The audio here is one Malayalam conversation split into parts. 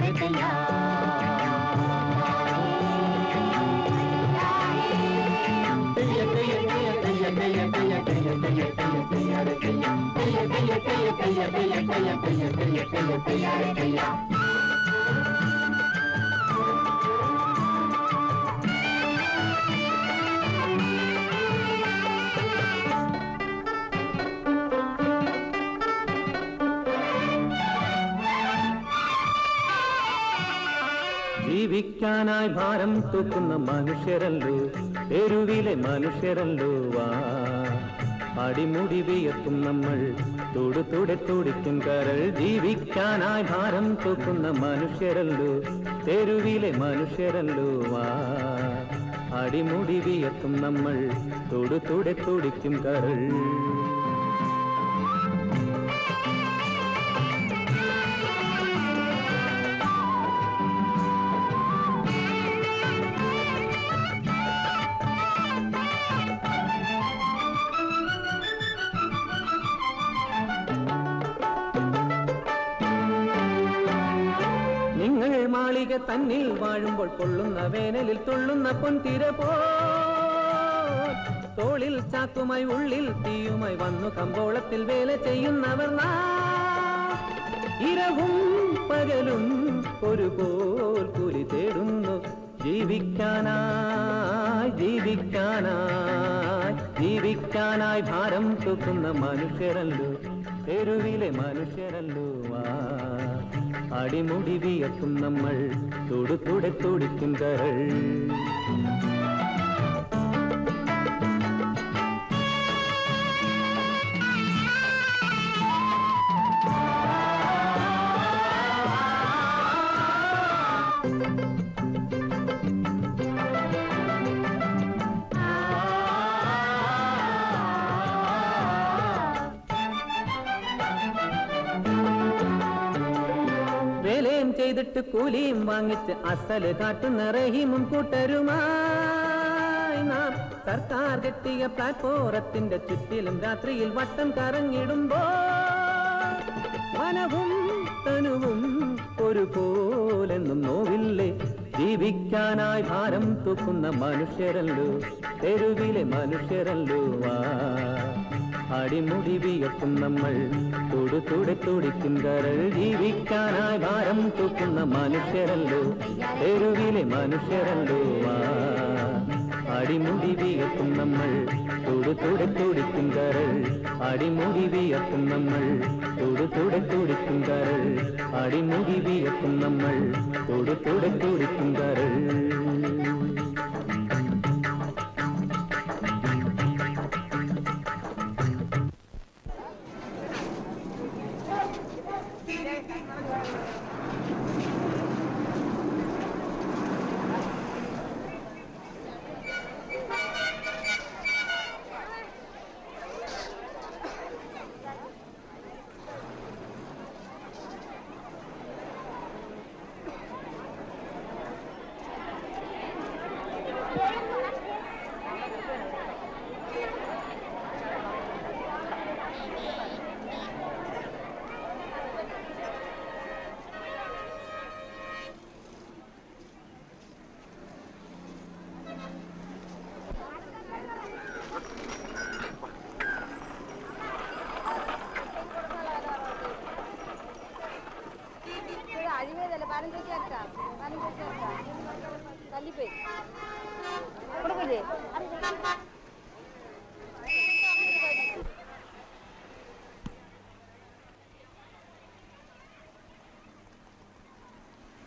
रे दैया ജീവിക്കാനായി ഭാരം തൂക്കുന്ന മനുഷ്യരല്ലോ തെരുവിലെ മനുഷ്യരല്ലോ വാ അടിമുടി വിയർക്കും നമ്മൾ തൊടുതൊടെ തുടിക്കും കരൾ ജീവിക്കാനായി ഭാരം തൂക്കുന്ന മനുഷ്യരല്ലോ തെരുവിലെ മനുഷ്യരല്ലോ വാ അടിമുടി വിയർക്കും നമ്മൾ തൊടുതൊടെ തുടിക്കും കരൾ മാളിക തന്നിൽ വാഴുമ്പോൾ കൊള്ളുന്ന വേനലിൽ തുള്ളുന്ന പൊൻതിര പോ തോളിൽ ചാക്കുമായി ഉള്ളിൽ തീയുമായി വന്നു കമ്പോളത്തിൽ വേല ചെയ്യുന്നവർ ഇരവും പകലും ഒരുപോൽ കൂലി തേടുന്നു ജീവിക്കാനായി ജീവിക്കാനായി ജീവിക്കാനായി ഭാരം തൂക്കുന്ന മനുഷ്യരല്ലോ തെരുവിലെ മനുഷ്യരല്ലോ അടിമുടി വിയർക്കും നമ്മൾ തൊടുതൊടെ തുടിക്കും കരൾ ചെയ്തിട്ട് കൂലിയും വാങ്ങിച്ച് അസല് കാട്ടുന്ന റഹീമും കൂട്ടരുമായി നാം സർക്കാർ കെട്ടിയ പ്ലാറ്റ്ഫോറത്തിന്റെ ചുറ്റിലും രാത്രിയിൽ വട്ടം കറങ്ങിടുമ്പോ മനവും തനുവും ഒരുപോലെന്നും നോവില്ലേ ജീവിക്കാനായി ഭാരം തൂക്കുന്ന മനുഷ്യരല്ലോ തെരുവിലെ മനുഷ്യരല്ലോ അടിമുടി വിയർക്കും നമ്മൾ തൊടുതൊടെ തുടിക്കും കരൾ ജീവിക്കാനായി ഭാരം തൂക്കുന്ന മനുഷ്യരല്ലോ തെരുവിലെ മനുഷ്യരല്ലോ അടിമുടി വിയർക്കും നമ്മൾ തൊടുതൊടെ തുടിക്കും കരൾ അടിമുടി വിയർക്കും നമ്മൾ തൊടുതൊടെ തുടിക്കും കരൾ അടിമുടി വിയർക്കും നമ്മൾ തൊടുതൊടെ തുടിക്കും കരൾ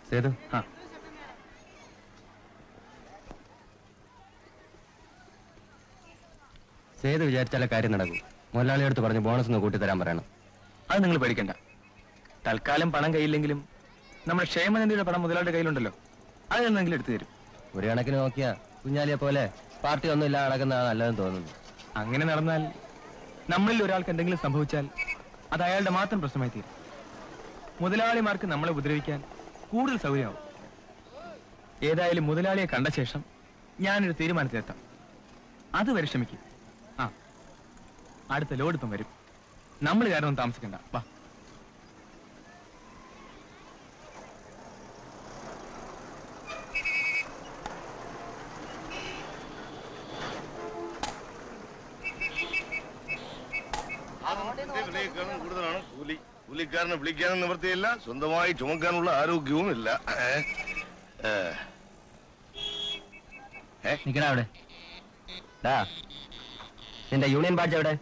സേതു സേതു വിചാരിച്ചാലേ കാര്യം നടക്കൂ. മുതലാളി അടുത്ത് പറഞ്ഞ് ബോണസ് ഒന്ന് കൂട്ടിത്തരാൻ പറയണം. അത് നിങ്ങൾ പേടിക്കണ്ട. തൽക്കാലം പണം കയ്യില്ലെങ്കിലും നമ്മുടെ ക്ഷേമനിധിയുടെ പണം മുതലാളിയുടെ കയ്യിലുണ്ടല്ലോ, അത് എന്തെങ്കിലും എടുത്തു തരും. ഒരു കണക്കിന് നോക്കിയാ കുഞ്ഞാലിയെ പോലെ പാർട്ടി ഒന്നും ഇല്ല നടക്കുന്നതാണ് നല്ലതെന്ന് തോന്നുന്നു. അങ്ങനെ നടന്നാൽ നമ്മളിൽ ഒരാൾക്ക് എന്തെങ്കിലും സംഭവിച്ചാൽ അത് അയാളുടെ മാത്രം പ്രശ്നമായി തീരും. മുതലാളിമാർക്ക് നമ്മളെ ഉപദ്രവിക്കാൻ കൂടുതൽ സൗകര്യമാവും. ഏതായാലും മുതലാളിയെ കണ്ട ശേഷം ഞാനൊരു തീരുമാനത്തിലെത്താം. അതുവരെ ക്ഷമിക്കും. അടുത്ത ലോഡ് ഇപ്പം വരും. നമ്മൾ കാരണം താമസിക്കണ്ട. വാ. വിലയേക്കാളും കൂടുതലാണ് കൂലി. കൂലിക്കാരനെ വിളിക്കാനും നിവൃത്തിയില്ല, സ്വന്തമായി ചുമക്കാനുള്ള ആരോഗ്യവും ഇല്ല. നിക്കടാ അവിടെ. നിന്റെ യൂണിയൻ ബാഡ്ജ് എവിടെ?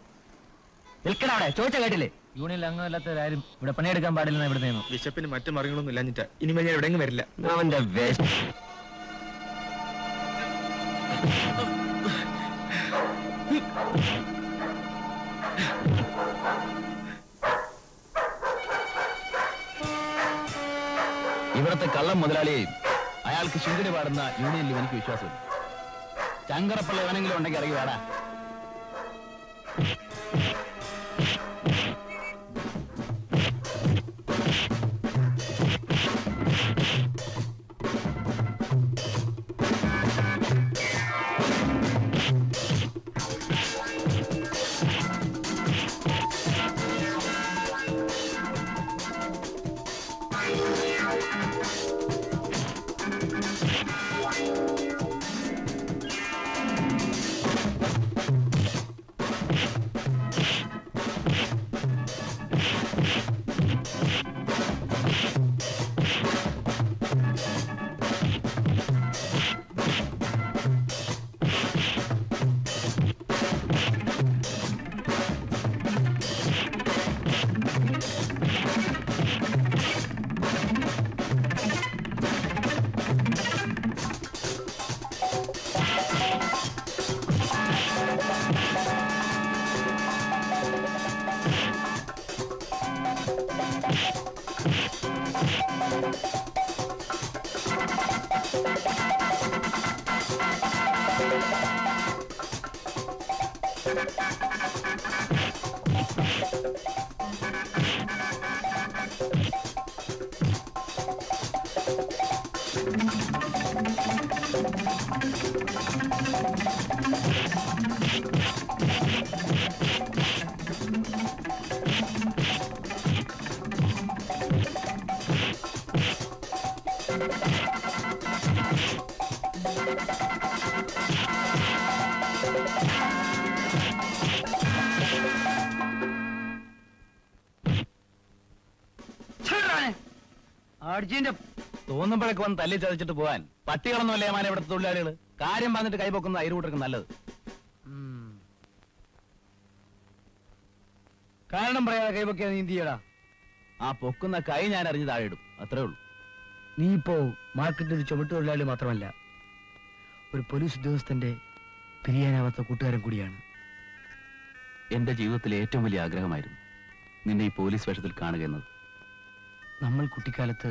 നിൽക്കടാ അവിടെ. ചോദിച്ച കേട്ടില്ലേ? യൂണിയനിൽ അംഗമല്ലാത്തവരാരും ഇവിടെ പണിയെടുക്കാൻ പാടില്ലെന്ന് ഇവിടെ നിന്നു. ബിഷപ്പിന് മറ്റു മറികളൊന്നും ഇല്ലാഞ്ഞിട്ടാ ഇനി ഞാൻ എവിടെയെങ്കിലും വരില്ല. അവന്റെ വേസ്റ്റ്. ഇവിടുത്തെ കള്ളം മുതലാളിയെയും അയാൾക്ക് ശുങ്കിന് പാടുന്ന യൂണിയനിൽ എനിക്ക് വിശ്വാസമില്ല. ചങ്കറപ്പള്ള എവനെങ്കിലും ഉണ്ടെങ്കിൽ ഇറങ്ങി വാടാ. തോന്നുമ്പോഴൊക്കെ വന്ന് തല്ലി ചതച്ചിട്ട് പോവാൻ പട്ടികളൊന്നുമല്ലേ മാന ഇവിടുത്തെ തൊഴിലാളികള്. കാര്യം പറഞ്ഞിട്ട് കൈപൊക്കുന്ന അയൽക്കൂട്ടർക്ക് നല്ലത്. കാരണം പറയാതെ കൈപൊക്കിയാ നീ എന്ത് ചെയ്യടാ? ആ പൊക്കുന്ന കൈ ഞാൻ അറിഞ്ഞ് താഴെ ഇടും, അത്രേ ഉള്ളൂ. നീ ഇപ്പോ മാർക്കറ്റിൽ ഒരു ചുമട്ട് തൊഴിലാളി മാത്രമല്ല, ഒരു പോലീസ് ഉദ്യോഗസ്ഥന്റെ പിരിയാനാവാത്ത കൂട്ടുകാരൻ കൂടിയാണ്. എന്റെ ജീവിതത്തിലെ ഏറ്റവും വലിയ ആഗ്രഹമായിരുന്നു നിന്നെ ഈ പോലീസ് വേഷത്തിൽ കാണുക എന്നത്. നമ്മൾ കുട്ടിക്കാലത്ത്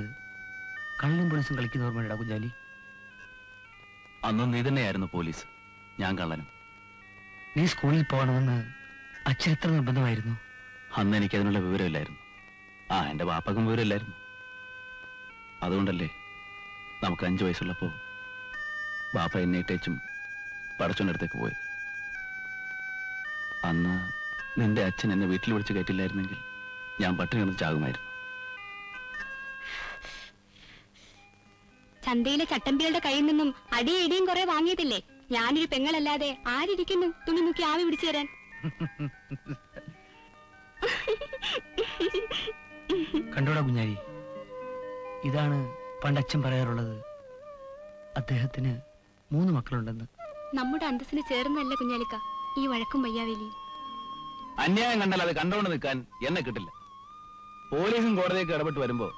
കള്ളും പോലീസും കളിക്കുന്ന ഓർമ്മയുണ്ടാ കുഞ്ഞാലി? അന്നും നീ തന്നെയായിരുന്നു പോലീസ്, ഞാൻ കള്ളനും. നീ സ്കൂളിൽ പോകണമെന്ന് അച്ഛൻ എത്ര നിർബന്ധമായിരുന്നു? അന്ന് എനിക്ക് അതിനുള്ള വിവരമില്ലായിരുന്നു. എന്റെ വാപ്പക്കും വിവരമില്ലായിരുന്നു. അതുകൊണ്ടല്ലേ നമുക്ക് 5 വയസ്സുള്ളപ്പോ ബാപ്പ എന്നെ ഇട്ടേച്ചും പടച്ചോന്റെ അടുത്തേക്ക് പോയത്. അന്ന് നിന്റെ അച്ഛൻ എന്നെ വീട്ടിൽ വിളിച്ച് കയറ്റില്ലായിരുന്നെങ്കിൽ ഞാൻ പട്ടിണി കിടന്ന് ചാകുമായിരുന്നു. ചന്തയിലെ ചട്ടമ്പികളുടെ കയ്യിൽ നിന്നും അടിയും ഇടിയും കുറെ വാങ്ങിയിട്ടില്ലേ? ഞാനൊരു പെങ്ങളല്ലാതെ ആരിയ്ക്കുന്നു തുണി മുക്കി ആവി പിടിച്ചു തരാൻ? കണ്ടോടാ കുഞ്ഞാലി, ഇതാണ് പണ്ടച്ഛൻ പറയാറുള്ളത്. അദ്ദേഹത്തിന് 3 മക്കളുണ്ടെന്ന്. നമ്മുടെ അന്തസ്സിന് ചേർന്നല്ല കുഞ്ഞാലിക്ക ഈ വഴക്കും വയ്യാവേലിയും. അന്യായം കണ്ടാൽ അത് കണ്ടോണ്ട് നിൽക്കാൻ എന്നെ കിട്ടില്ല. പോലീസും കോടതിയൊക്കെ ഇടപെട്ട് വരുമ്പോ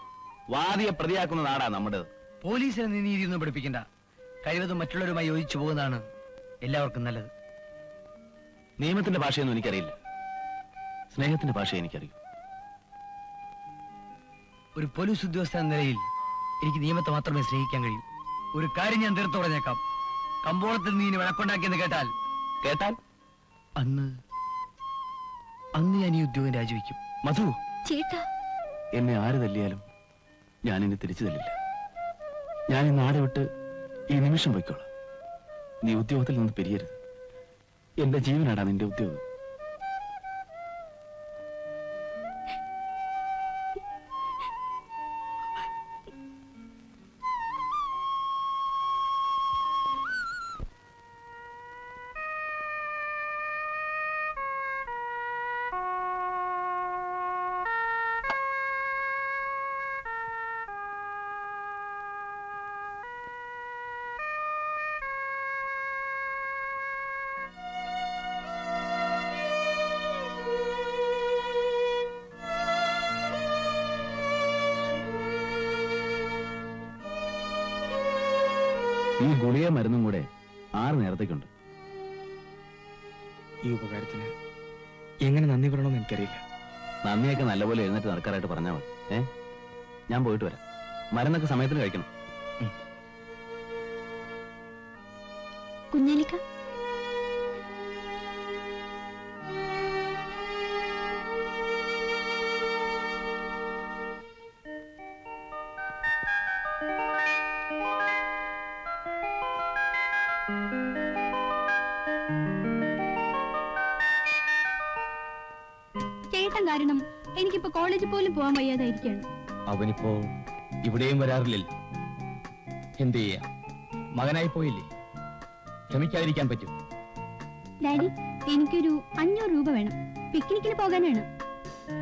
വാദിയെ പ്രതിയാക്കുന്ന നാടാ നമ്മുടേത്. പോലീസിനെ നീ നീതിയൊന്നും പഠിപ്പിക്കണ്ട. കഴിവതും മറ്റുള്ളവരുമായി യോജിച്ചു പോകുന്നതാണ് എല്ലാവർക്കും നല്ലത്. നിയമത്തിന്റെ ഭാഷയൊന്നും എനിക്കറിയില്ല, സ്നേഹത്തിന്റെ ഭാഷ എനിക്കറിയും. ഒരു പോലീസ് ഉദ്യോഗസ്ഥ എന്ന നിലയിൽ എനിക്ക് നിയമത്തെ മാത്രമേ സ്നേഹിക്കാൻ കഴിയൂ. ഒരു കാര്യം ഞാൻ തീർത്തു പറഞ്ഞേക്കാം. കമ്പോളത്തിൽ നീ വഴക്കുണ്ടാക്കിയെന്ന് കേട്ടാൽ അന്ന് ഞാൻ ഈ ഉദ്യോഗം രാജിവെക്കും. മധു, ചേട്ടാ, എന്നെ ആര് തല്ലിയാലും ഞാൻ ഇനി തിരിച്ചു തല്ലില്ല. ഞാൻ ഈ നാട് വിട്ട് ഈ നിമിഷം പോയിക്കോളാം. നീ ഉദ്യോഗത്തിൽ നിന്ന് പിരിയരുത്. എന്റെ ജീവനാടാ നിന്റെ ഉദ്യോഗം. ഈ ഗുളിക മരുന്നും കൂടെ 6 നേരത്തേക്കുണ്ട്. ഈ ഉപകാരത്തിന് എങ്ങനെ നന്ദി പറയണമെന്ന് എനിക്കറിയില്ല. നന്ദിയൊക്കെ നല്ലപോലെ എഴുന്നേറ്റ് നടക്കാറായിട്ട് പറഞ്ഞാൽ മതി. ഞാൻ പോയിട്ട് വരാം. മരുന്നൊക്കെ സമയത്തിന് കഴിക്കണം. കുഞ്ഞാലിക്ക, ചേട്ടൻ കാരണം എനിക്കിപ്പോ കോളേജിൽ പോലും പോകാൻ വയ്യാതായിരിക്കാണ്. അവനിപ്പോ ഇവിടെയും വരാറില്ലല്ലോ. എന്ത് ചെയ്യാ, മകനായി പോയില്ലേ, ക്ഷമിക്കാതിരിക്കാൻ പറ്റും. ഡാഡി, എനിക്കൊരു 500 രൂപ വേണം. പിക്നിക്കിന് പോകാനാണ്.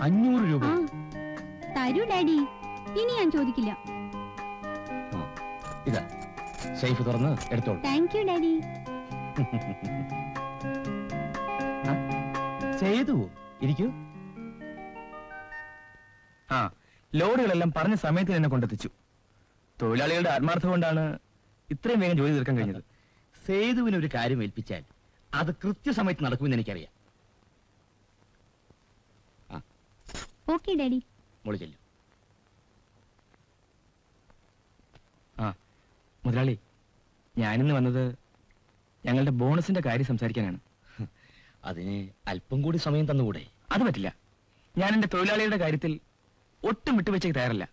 500 രൂപ? ആ, തരൂ ഡാഡി, ഇനി ഞാൻ ചോദിക്കില്ല. ഇതാ, സേഫ് തുറന്ന് എടുത്തോളൂ. Thank you daddy. ചെയ്തു ഇരിക്കൂ. ആ, ലോഡുകളെല്ലാം പറഞ്ഞ സമയത്ത് എന്നെ കൊണ്ടെത്തിച്ചു. തൊഴിലാളികളുടെ ആത്മാർത്ഥം കൊണ്ടാണ് ഇത്രയും വേഗം ജോലി തീർക്കാൻ കഴിഞ്ഞത്. സേതുവിന് ഒരു കാര്യം ഏൽപ്പിച്ചാൽ അത് കൃത്യസമയത്ത് നടക്കുമെന്ന് എനിക്കറിയാം. Okay daddy. മോള് ചെല്ലു. ആ, മുതലാളി, ഞാനിന്ന് വന്നത് ഞങ്ങളുടെ ബോണസിന്റെ കാര്യം സംസാരിക്കാനാണ്. അതിന് അല്പം കൂടി സമയം തന്നുകൂടെ? അത് പറ്റില്ല. ഞാൻ എന്റെ തൊഴിലാളികളുടെ കാര്യത്തിൽ ഒട്ടും വിട്ടുവെച്ചേക്ക് തയ്യാറല്ല.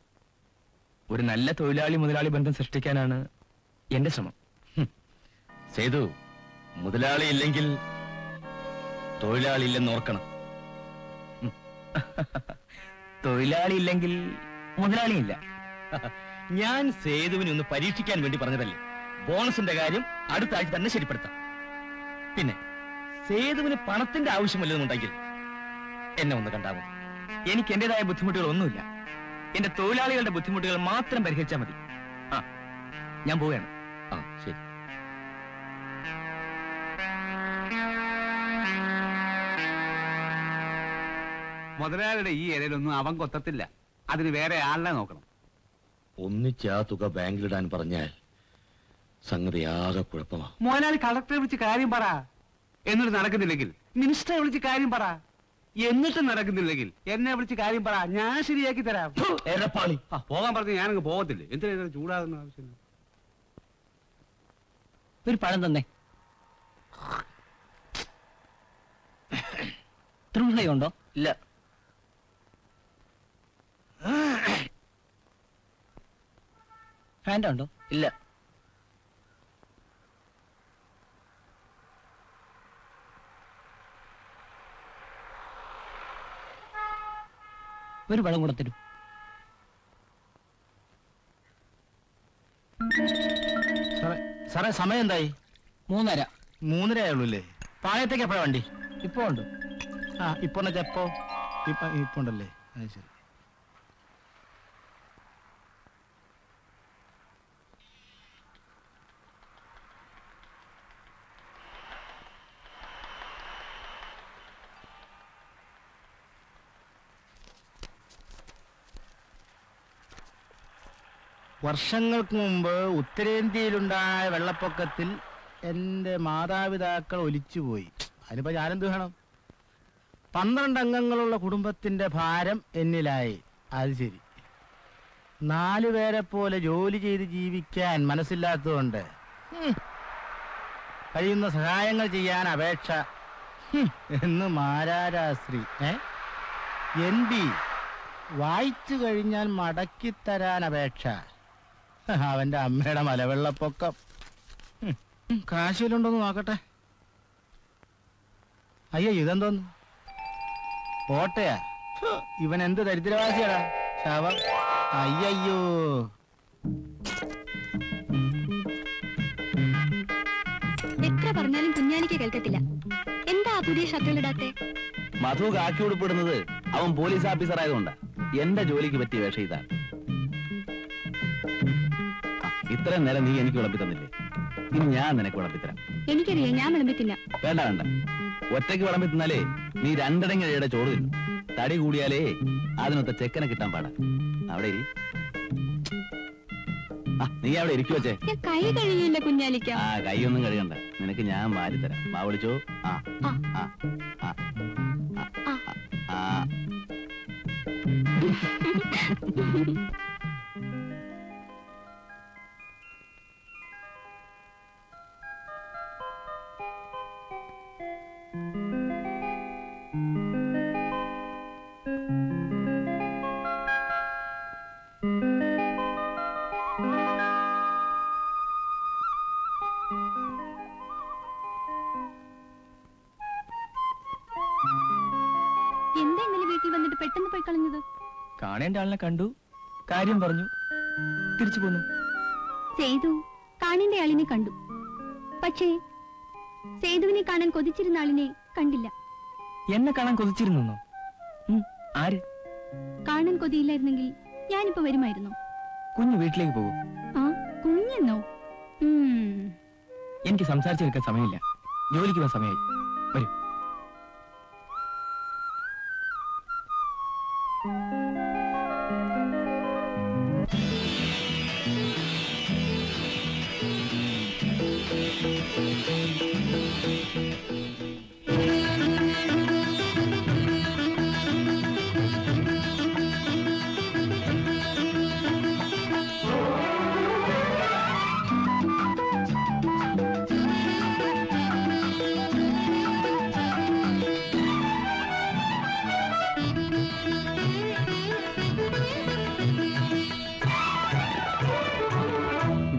ഒരു നല്ല തൊഴിലാളി മുതലാളി ബന്ധം സൃഷ്ടിക്കാനാണ് എന്റെ ശ്രമം. സേതു, മുതലാളി ഇല്ലെങ്കിൽ തൊഴിലാളി ഇല്ലെന്ന് ഓർക്കണം. തൊഴിലാളി ഇല്ലെങ്കിൽ മുതലാളിയില്ല. ഞാൻ സേതുവിനെ ഒന്ന് പരീക്ഷിക്കാൻ വേണ്ടി പറഞ്ഞതല്ലേ. ബോണസിന്റെ കാര്യം അടുത്ത ആഴ്ച തന്നെ ശരിപ്പെടുത്താം. പിന്നെ സേതുവിന് പണത്തിന്റെ ആവശ്യമല്ലെന്നുണ്ടെങ്കിൽ എന്നെ ഒന്ന് കണ്ടാവും. എനിക്ക് എന്റേതായ ബുദ്ധിമുട്ടുകൾ ഒന്നുമില്ല. എന്റെ തൊഴിലാളികളുടെ ബുദ്ധിമുട്ടുകൾ മാത്രം പരിഹരിച്ചാൽ മതി. ആ, ഞാൻ പോവുകയാണ്. ആ, ശരി. മുതലാളിയുടെ ഈ ഇലയിലൊന്നും അവൻ കൊത്തത്തില്ല. അതിന് വേറെ ആളിനെ നോക്കണം. ഒന്നിച്ച് ആ തുക ബാങ്കിലിടാൻ പറഞ്ഞാൽ സംഗതി ആകെ കുഴപ്പമാ. മുതലാളി കളക്ടറെ വിളിച്ച് കാര്യം പറ. എന്നിട്ട് നടക്കുന്നില്ലെങ്കിൽ മിനിസ്റ്ററെ വിളിച്ച് കാര്യം പറ. എന്നിട്ട് നടക്കുന്നില്ലെങ്കിൽ എന്നെ വിളിച്ച് കാര്യം പറ. ഞാൻ ശരിയാക്കി തരാം. എരപ്പാളി, പോകാൻ പറഞ്ഞ് ഞാനങ്ങ് പോകത്തില്ലേ. എന്തിനാ ചൂടാകുന്ന ആവശ്യം? ഒരു പഴം തന്നെ. ഉണ്ടോ? ഇല്ല. ഫാൻറ്റ ഉണ്ടോ? ഇല്ല. ഒരു പഴം കൂടെ തരും. സാറേ, സമയം എന്തായി? 3:30. 3:30 ആയുള്ളൂ അല്ലേ? പാളയത്തേക്ക് എപ്പോഴാ വണ്ടി? ഇപ്പൊ ഉണ്ട്. ആ, ഇപ്പൊ എപ്പോ? ഇപ്പൊ ഉണ്ടല്ലേ? ശരി. വർഷങ്ങൾക്ക് മുമ്പ് ഉത്തരേന്ത്യയിലുണ്ടായ വെള്ളപ്പൊക്കത്തിൽ എൻ്റെ മാതാപിതാക്കൾ ഒലിച്ചുപോയി. അതിനിപ്പോ ഞാനെന്ത് വേണം? 12 അംഗങ്ങളുള്ള കുടുംബത്തിന്റെ ഭാരം എന്നിലായി. അത് ശരി. 4 പേരെ പോലെ ജോലി ചെയ്ത് ജീവിക്കാൻ മനസ്സില്ലാത്തതുകൊണ്ട് കഴിയുന്ന സഹായങ്ങൾ ചെയ്യാൻ അപേക്ഷ എന്ന് മാരാരാശ്രീ NB വായിച്ചു കഴിഞ്ഞാൽ മടക്കിത്തരാൻ അപേക്ഷ. അവന്റെ അമ്മയുടെ മലവെള്ളപ്പൊക്കം. കാശിലുണ്ടോന്ന് നോക്കട്ടെ. അയ്യോ, ഇതെന്തോന്ന്? ഓട്ടയാ. ഇവൻ എന്ത് ദരിദ്രവാസിയാടാ. ശവം. അയ്യോ, എത്ര പറഞ്ഞാലും കുഞ്ഞാലിക്ക് കേൾക്കത്തില്ല. എന്താ പുതിയ ഷർട്ടുകളിടാത്തെ? മധു കാക്കി ഉടുപ്പിടുന്നത് അവൻ പോലീസ് ഓഫീസർ ആയതുകൊണ്ടാ. എന്റെ ജോലിക്ക് പറ്റിയ വേഷം ഇതാണ്. ഇത്രയും നേരം നീ എനിക്ക് വിളമ്പി തന്നില്ലേ, ഇനി ഞാൻ നിനക്ക് വിളമ്പിത്തരാം. എനിക്കറിയാം, ഞാൻ വിളമ്പത്തില്ല. വേണ്ട വേണ്ട, ഒറ്റയ്ക്ക് വിളമ്പി തിന്നാലേ നീ 2 ഇടയുടെ ചോറ് തിന്നു. തടി കൂടിയാലേ അതിനൊത്ത ചെക്കനെ കിട്ടാൻ പാടാ. അവിടെ ഇരി. നീ അവിടെ ഇരിക്കുവച്ചേ. ഞാൻ കൈ കഴിയില്ല കുഞ്ഞാലിക്ക. ആ കൈയൊന്നും കഴുകണ്ട, നിനക്ക് ഞാൻ വാരി തരാം. വാ വിളിച്ചോ. ആ ആ. ആ ആ ആ ആ. എന്താ ഇന്നലെ വീട്ടിൽ വന്നിട്ട് പെട്ടെന്ന് പോയി കളഞ്ഞത്? കാണേണ്ട ആളിനെ കണ്ടു, കാര്യം പറഞ്ഞു, തിരിച്ചു പോന്നു. സേതു കാണേണ്ട ആളിനെ കണ്ടു, പക്ഷേ സേതുവിനെ കാണാൻ കൊതിച്ചിരുന്ന ആളിനെ കണ്ടില്ല. എന്നെ കാണാൻ കൊതിച്ചിരുന്നോ? ആര്? കാണാൻ കൊതിയില്ലായിരുന്നെങ്കിൽ ഞാനിപ്പോ വരുമായിരുന്നു. കുഞ്ഞു വീട്ടിലേക്ക് പോകും. ആ കുഞ്ഞെന്നോ? എനിക്ക് സംസാരിച്ചു നിൽക്കാൻ സമയമില്ല, ജോലിക്ക് പോകാൻ സമയമായി. വരൂ.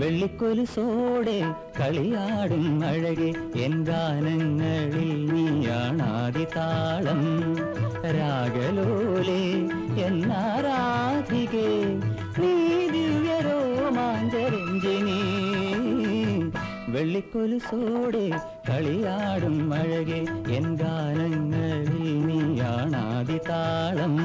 വെള്ളിക്കൊലുസോടെ കളിയാടും അഴകെ എൻ ഗാനങ്ങളിൽ നീയാണാദി താളം. രാഗലോലേ എന്നാരാധികേ നീ ദിവ്യരോമാഞ്ചരഞ്ജിനി. വെള്ളിക്കൊലുസോടെ കളിയാടും അഴകെ എൻ ഗാനങ്ങളിൽ നീയാണാദി താളം.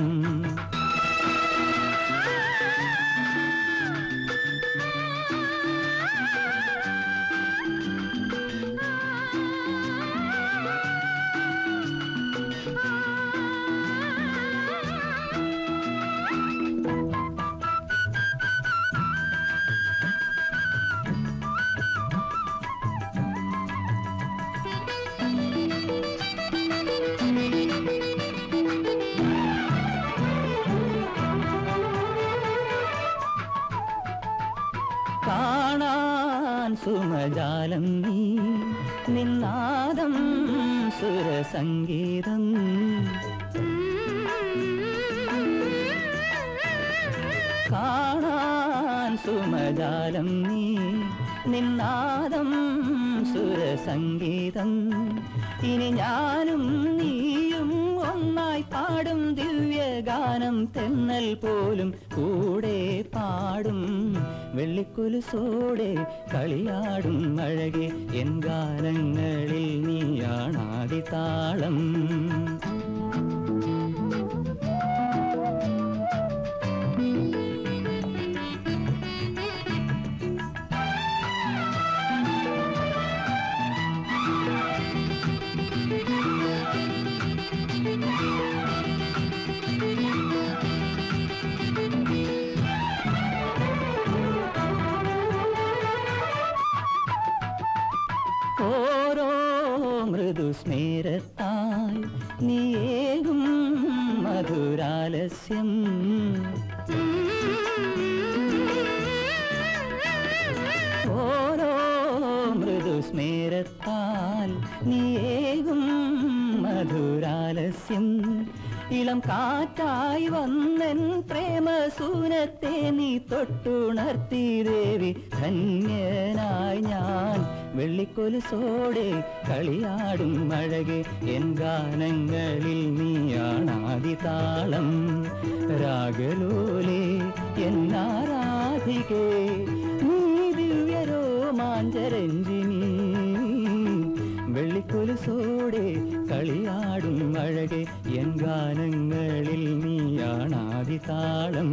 കാണാൻ സുമജാലം നീ നിന്നാദം സുരസംഗീതം. കാണാൻ സുമജാലം നീ നിന്നാദം സുരസംഗീതം. ഇനി ഞാനും നീയും ഒന്നായി പാടും ദിവ്യഗാനം. തെന്നൽ പോലും കൂടെ പാടും. വെള്ളിക്കൊലുസോടെ കളിയാടും അഴകെ എൻ ഗാനങ്ങളിൽ നീയാണാദി താളം. ഓരോ മൃദുസ്മേരത്താൽ നീയേകും മധുരാലസ്യം. ഓരോ മൃദുസ്മേരത്താൽ നീയേകും മധുരാലസ്യം. ഇളം കാറ്റായി വന്നൻ പ്രേമസൂനത്തെ നീ തൊട്ടുണർത്തി ദേവി. ധന്യനായി ഞാൻ വെള്ളിക്കൊലുസോടെ കളിയാടും അഴകെ എൻ ഗാനങ്ങളിൽ നീയാണാദി താളം. രാഗലോലേ എന്നാരാധികേ നീ ദിവ്യരോമാഞ്ചരഞ്ജിനി. വെള്ളിക്കൊലുസോടെ കളിയാടും അഴകെ എൻ ഗാനങ്ങളിൽ നീയാണാദി താളം.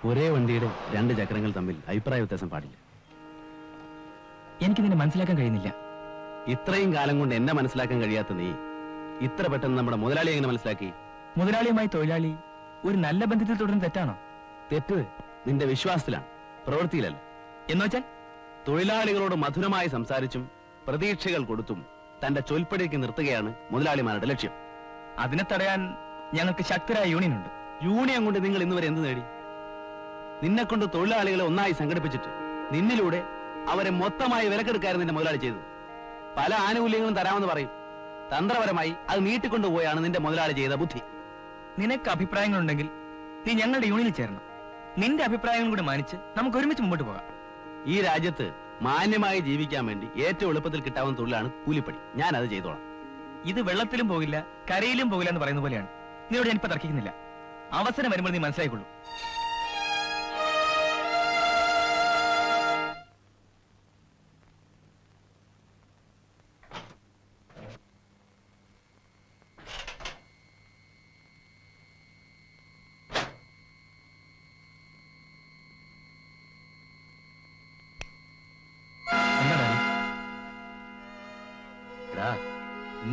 ഒരേ വണ്ടിയുടെ രണ്ട് ചക്രങ്ങൾ തമ്മിൽ അഭിപ്രായ വ്യത്യാസം പാടില്ല. എനിക്കിതിനെ മനസ്സിലാക്കാൻ കഴിയുന്നില്ല. ഇത്രയും കാലം കൊണ്ട് എന്നെ മനസ്സിലാക്കാൻ കഴിയാത്ത നീ ഇത്ര പെട്ടെന്ന് നമ്മുടെ മുതലാളി എങ്ങനെ മനസ്സിലാക്കി? മുതലാളിയുമായി തൊഴിലാളി ഒരു നല്ല ബന്ധത്തിൽ തുടരുന്ന തെറ്റാണോ? തെറ്റ് നിന്റെ വിശ്വാസത്തിലാണ്, പ്രവൃത്തിയിലല്ല. എന്നുവെച്ചാൽ തൊഴിലാളികളോട് മധുരമായി സംസാരിച്ചും പ്രതീക്ഷകൾ കൊടുത്തും തന്റെ ചൊൽപ്പടിക്ക് നിർത്തുകയാണ് മുതലാളിമാരുടെ ലക്ഷ്യം. അതിനെ തടയാൻ ഞങ്ങൾക്ക് ശക്തരായ യൂണിയൻ ഉണ്ട്. യൂണിയൻ കൊണ്ട് നിങ്ങൾ ഇന്നുവരെ എന്ത് നേടി? നിന്നെ കൊണ്ട് തൊഴിലാളികളെ ഒന്നായി സംഘടിപ്പിച്ചിട്ട് നിന്നിലൂടെ അവരെ മൊത്തമായി വിലക്കെടുക്കായിരുന്നു നിന്റെ മുതലാളി ചെയ്തത്. പല ആനുകൂല്യങ്ങളും തരാമെന്ന് പറയും, തന്ത്രപരമായി അത് നീട്ടിക്കൊണ്ടുപോയാണ് നിന്റെ മുതലാളി ചെയ്ത ബുദ്ധി. നിനക്ക് അഭിപ്രായങ്ങളുണ്ടെങ്കിൽ നീ ഞങ്ങളുടെ യൂണിയനിൽ ചേരണം. നിന്റെ അഭിപ്രായങ്ങൾ കൂടി മാനിച്ച് നമുക്ക് ഒരുമിച്ച് മുമ്പോട്ട് പോകാം. ഈ രാജ്യത്ത് മാന്യമായി ജീവിക്കാൻ വേണ്ടി ഏറ്റവും എളുപ്പത്തിൽ കിട്ടാവുന്ന തൊഴിലാണ് കൂലിപ്പണി. ഞാൻ അത് ചെയ്തോളാം. ഇത് വെള്ളത്തിലും പോകില്ല കരയിലും പോകില്ല എന്ന് പറയുന്ന പോലെയാണ്. നിന്നോട് ഞാനിപ്പോ തർക്കിക്കുന്നില്ല. അവസരം വരുമ്പോൾ നീ മനസ്സിലായിക്കൊള്ളൂ.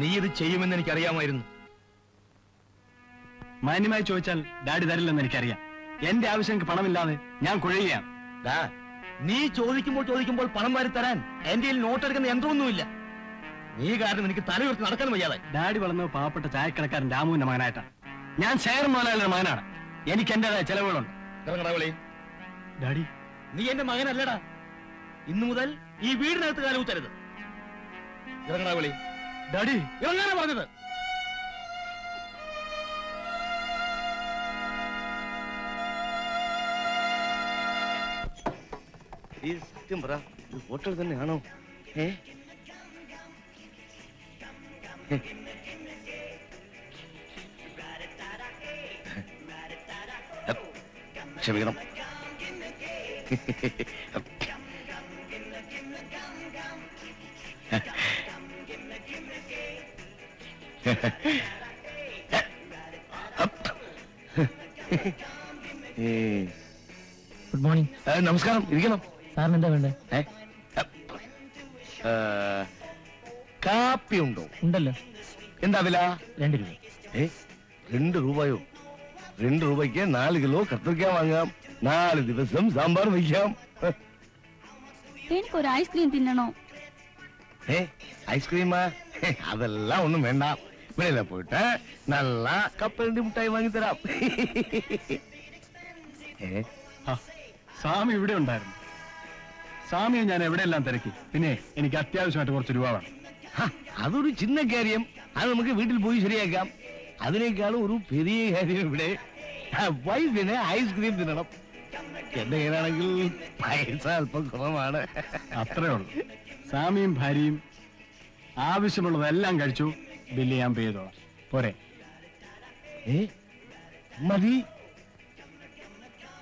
നീ ഇത് ചെയ്യുമെന്ന് എനിക്കറിയാമായിരുന്നു. മാന്യമായി ചോദിച്ചാൽ ഡാഡി തരില്ലെന്ന് എനിക്കറിയാം. എന്റെ ആവശ്യം എനിക്ക് പണമില്ലാതെ ഞാൻ കുഴയുകയാണ്. നീ ചോദിക്കുമ്പോൾ പണം വാരി തരാൻ എന്റെ നോട്ടെടുക്കുന്ന യന്ത്രമൊന്നുമില്ല. നീ കാരണം എനിക്ക് തലയുയർത്തി നടക്കാൻ വയ്യാതെ. ഡാഡി വളർന്നത് പാവപ്പെട്ട ചായക്കടക്കാരൻ രാമുവിന്റെ മകനായിട്ടാണ്. ഞാൻ ശേഖർ മുതലാളിയുടെ മകനാണ്. എനിക്ക് എന്റേതായ ചെലവുകളുണ്ട്. ഇറങ്ങടാ. ഡാഡി, നീ എന്റെ മകനല്ലടാ. ഇന്നു മുതൽ ഈ വീടിനകത്ത് കാലൂത്തരുത്. ഇറങ്ങടാ വിളി. ഡാഡി, ഇറങ്ങാനാ പറഞ്ഞത്. ഈ സത്യം പറ, ഇത് ഹോട്ടൽ തന്നെയാണോ? ക്ഷമിക്കണം. Good morning. നമസ്കാരം. ഇരിക്കണം. സാറിന് എന്താ വേണ്ടേ? കാപ്പി ഉണ്ടോ? ഉണ്ടല്ലോ. എന്താ വില? 2 രൂപ. 2 രൂപയോ? 2 രൂപയ്ക്ക് 4 കിലോ കത്തിരിക്ക വാങ്ങാം. 4 ദിവസം സാമ്പാർ വയ്ക്കാം. എനിക്കൊരു ഐസ്ക്രീം തിന്നണോ? ഐസ്ക്രീമാ? അതെല്ലാം ഒന്നും വേണ്ട. വെളിയില പോയിട്ട് നല്ല കപ്പലണ്ടി മുട്ടായി വാങ്ങിത്തരാം. സ്വാമി ഇവിടെ ഉണ്ടായിരുന്നു. സ്വാമിയെ ഞാൻ എവിടെയെല്ലാം തിരക്കി. പിന്നെ എനിക്ക് അത്യാവശ്യമായിട്ട് കുറച്ച് രൂപ വേണം. അതൊരു ചിന്ന കാര്യം. അത് നമുക്ക് വീട്ടിൽ പോയി ശരിയാക്കാം. അതിനേക്കാളും ഒരു പെരിയ കാര്യം ഇവിടെ വൈഫിന് ഐസ്ക്രീം തിന്നണം. എന്റെ കയ്യിലാണെങ്കിൽ പൈസ അല്പം കുറവാണ്. അത്രേ ഉള്ളൂ. സ്വാമിയും ഭാര്യയും ആവശ്യമുള്ളതെല്ലാം കഴിച്ചു. ബില്ല് ഞാൻ പേ ചെയ്തോളാം. പോരെ? മതി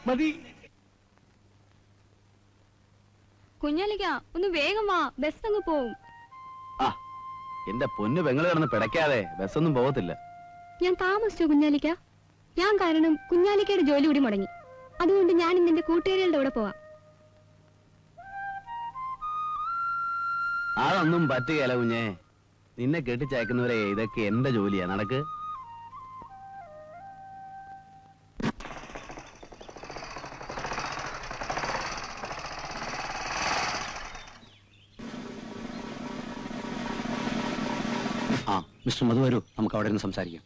മതി. കുഞ്ഞാലിക്ക ഒന്ന് വേഗം വാ, ബസ് അങ്ങ് പോവും. ആ, എന്റെ പൊന്നു പെങ്ങള് കിടന്ന് പിടയ്ക്കാതെ ബസ്സൊന്നും പോകത്തില്ല. ഞാൻ താമസിച്ചു കുഞ്ഞാലിക്ക. ഞാൻ കാരണം കുഞ്ഞാലിക്കയുടെ ജോലി കൂടി മുടങ്ങി. അതുകൊണ്ട് ഞാൻ ഇന്ന് എന്റെ കൂട്ടുകാരികളുടെ കൂടെ പോവാം. അതൊന്നും പറ്റുകയല്ല കുഞ്ഞെ. നിന്നെ കെട്ടിച്ചയക്കുന്നവരെ ഇതൊക്കെ എന്റെ ജോലിയാ. നടക്ക്. ആ, മിസ്റ്റർ മധു വരൂ, നമുക്ക് അവിടെ നിന്ന് സംസാരിക്കാം.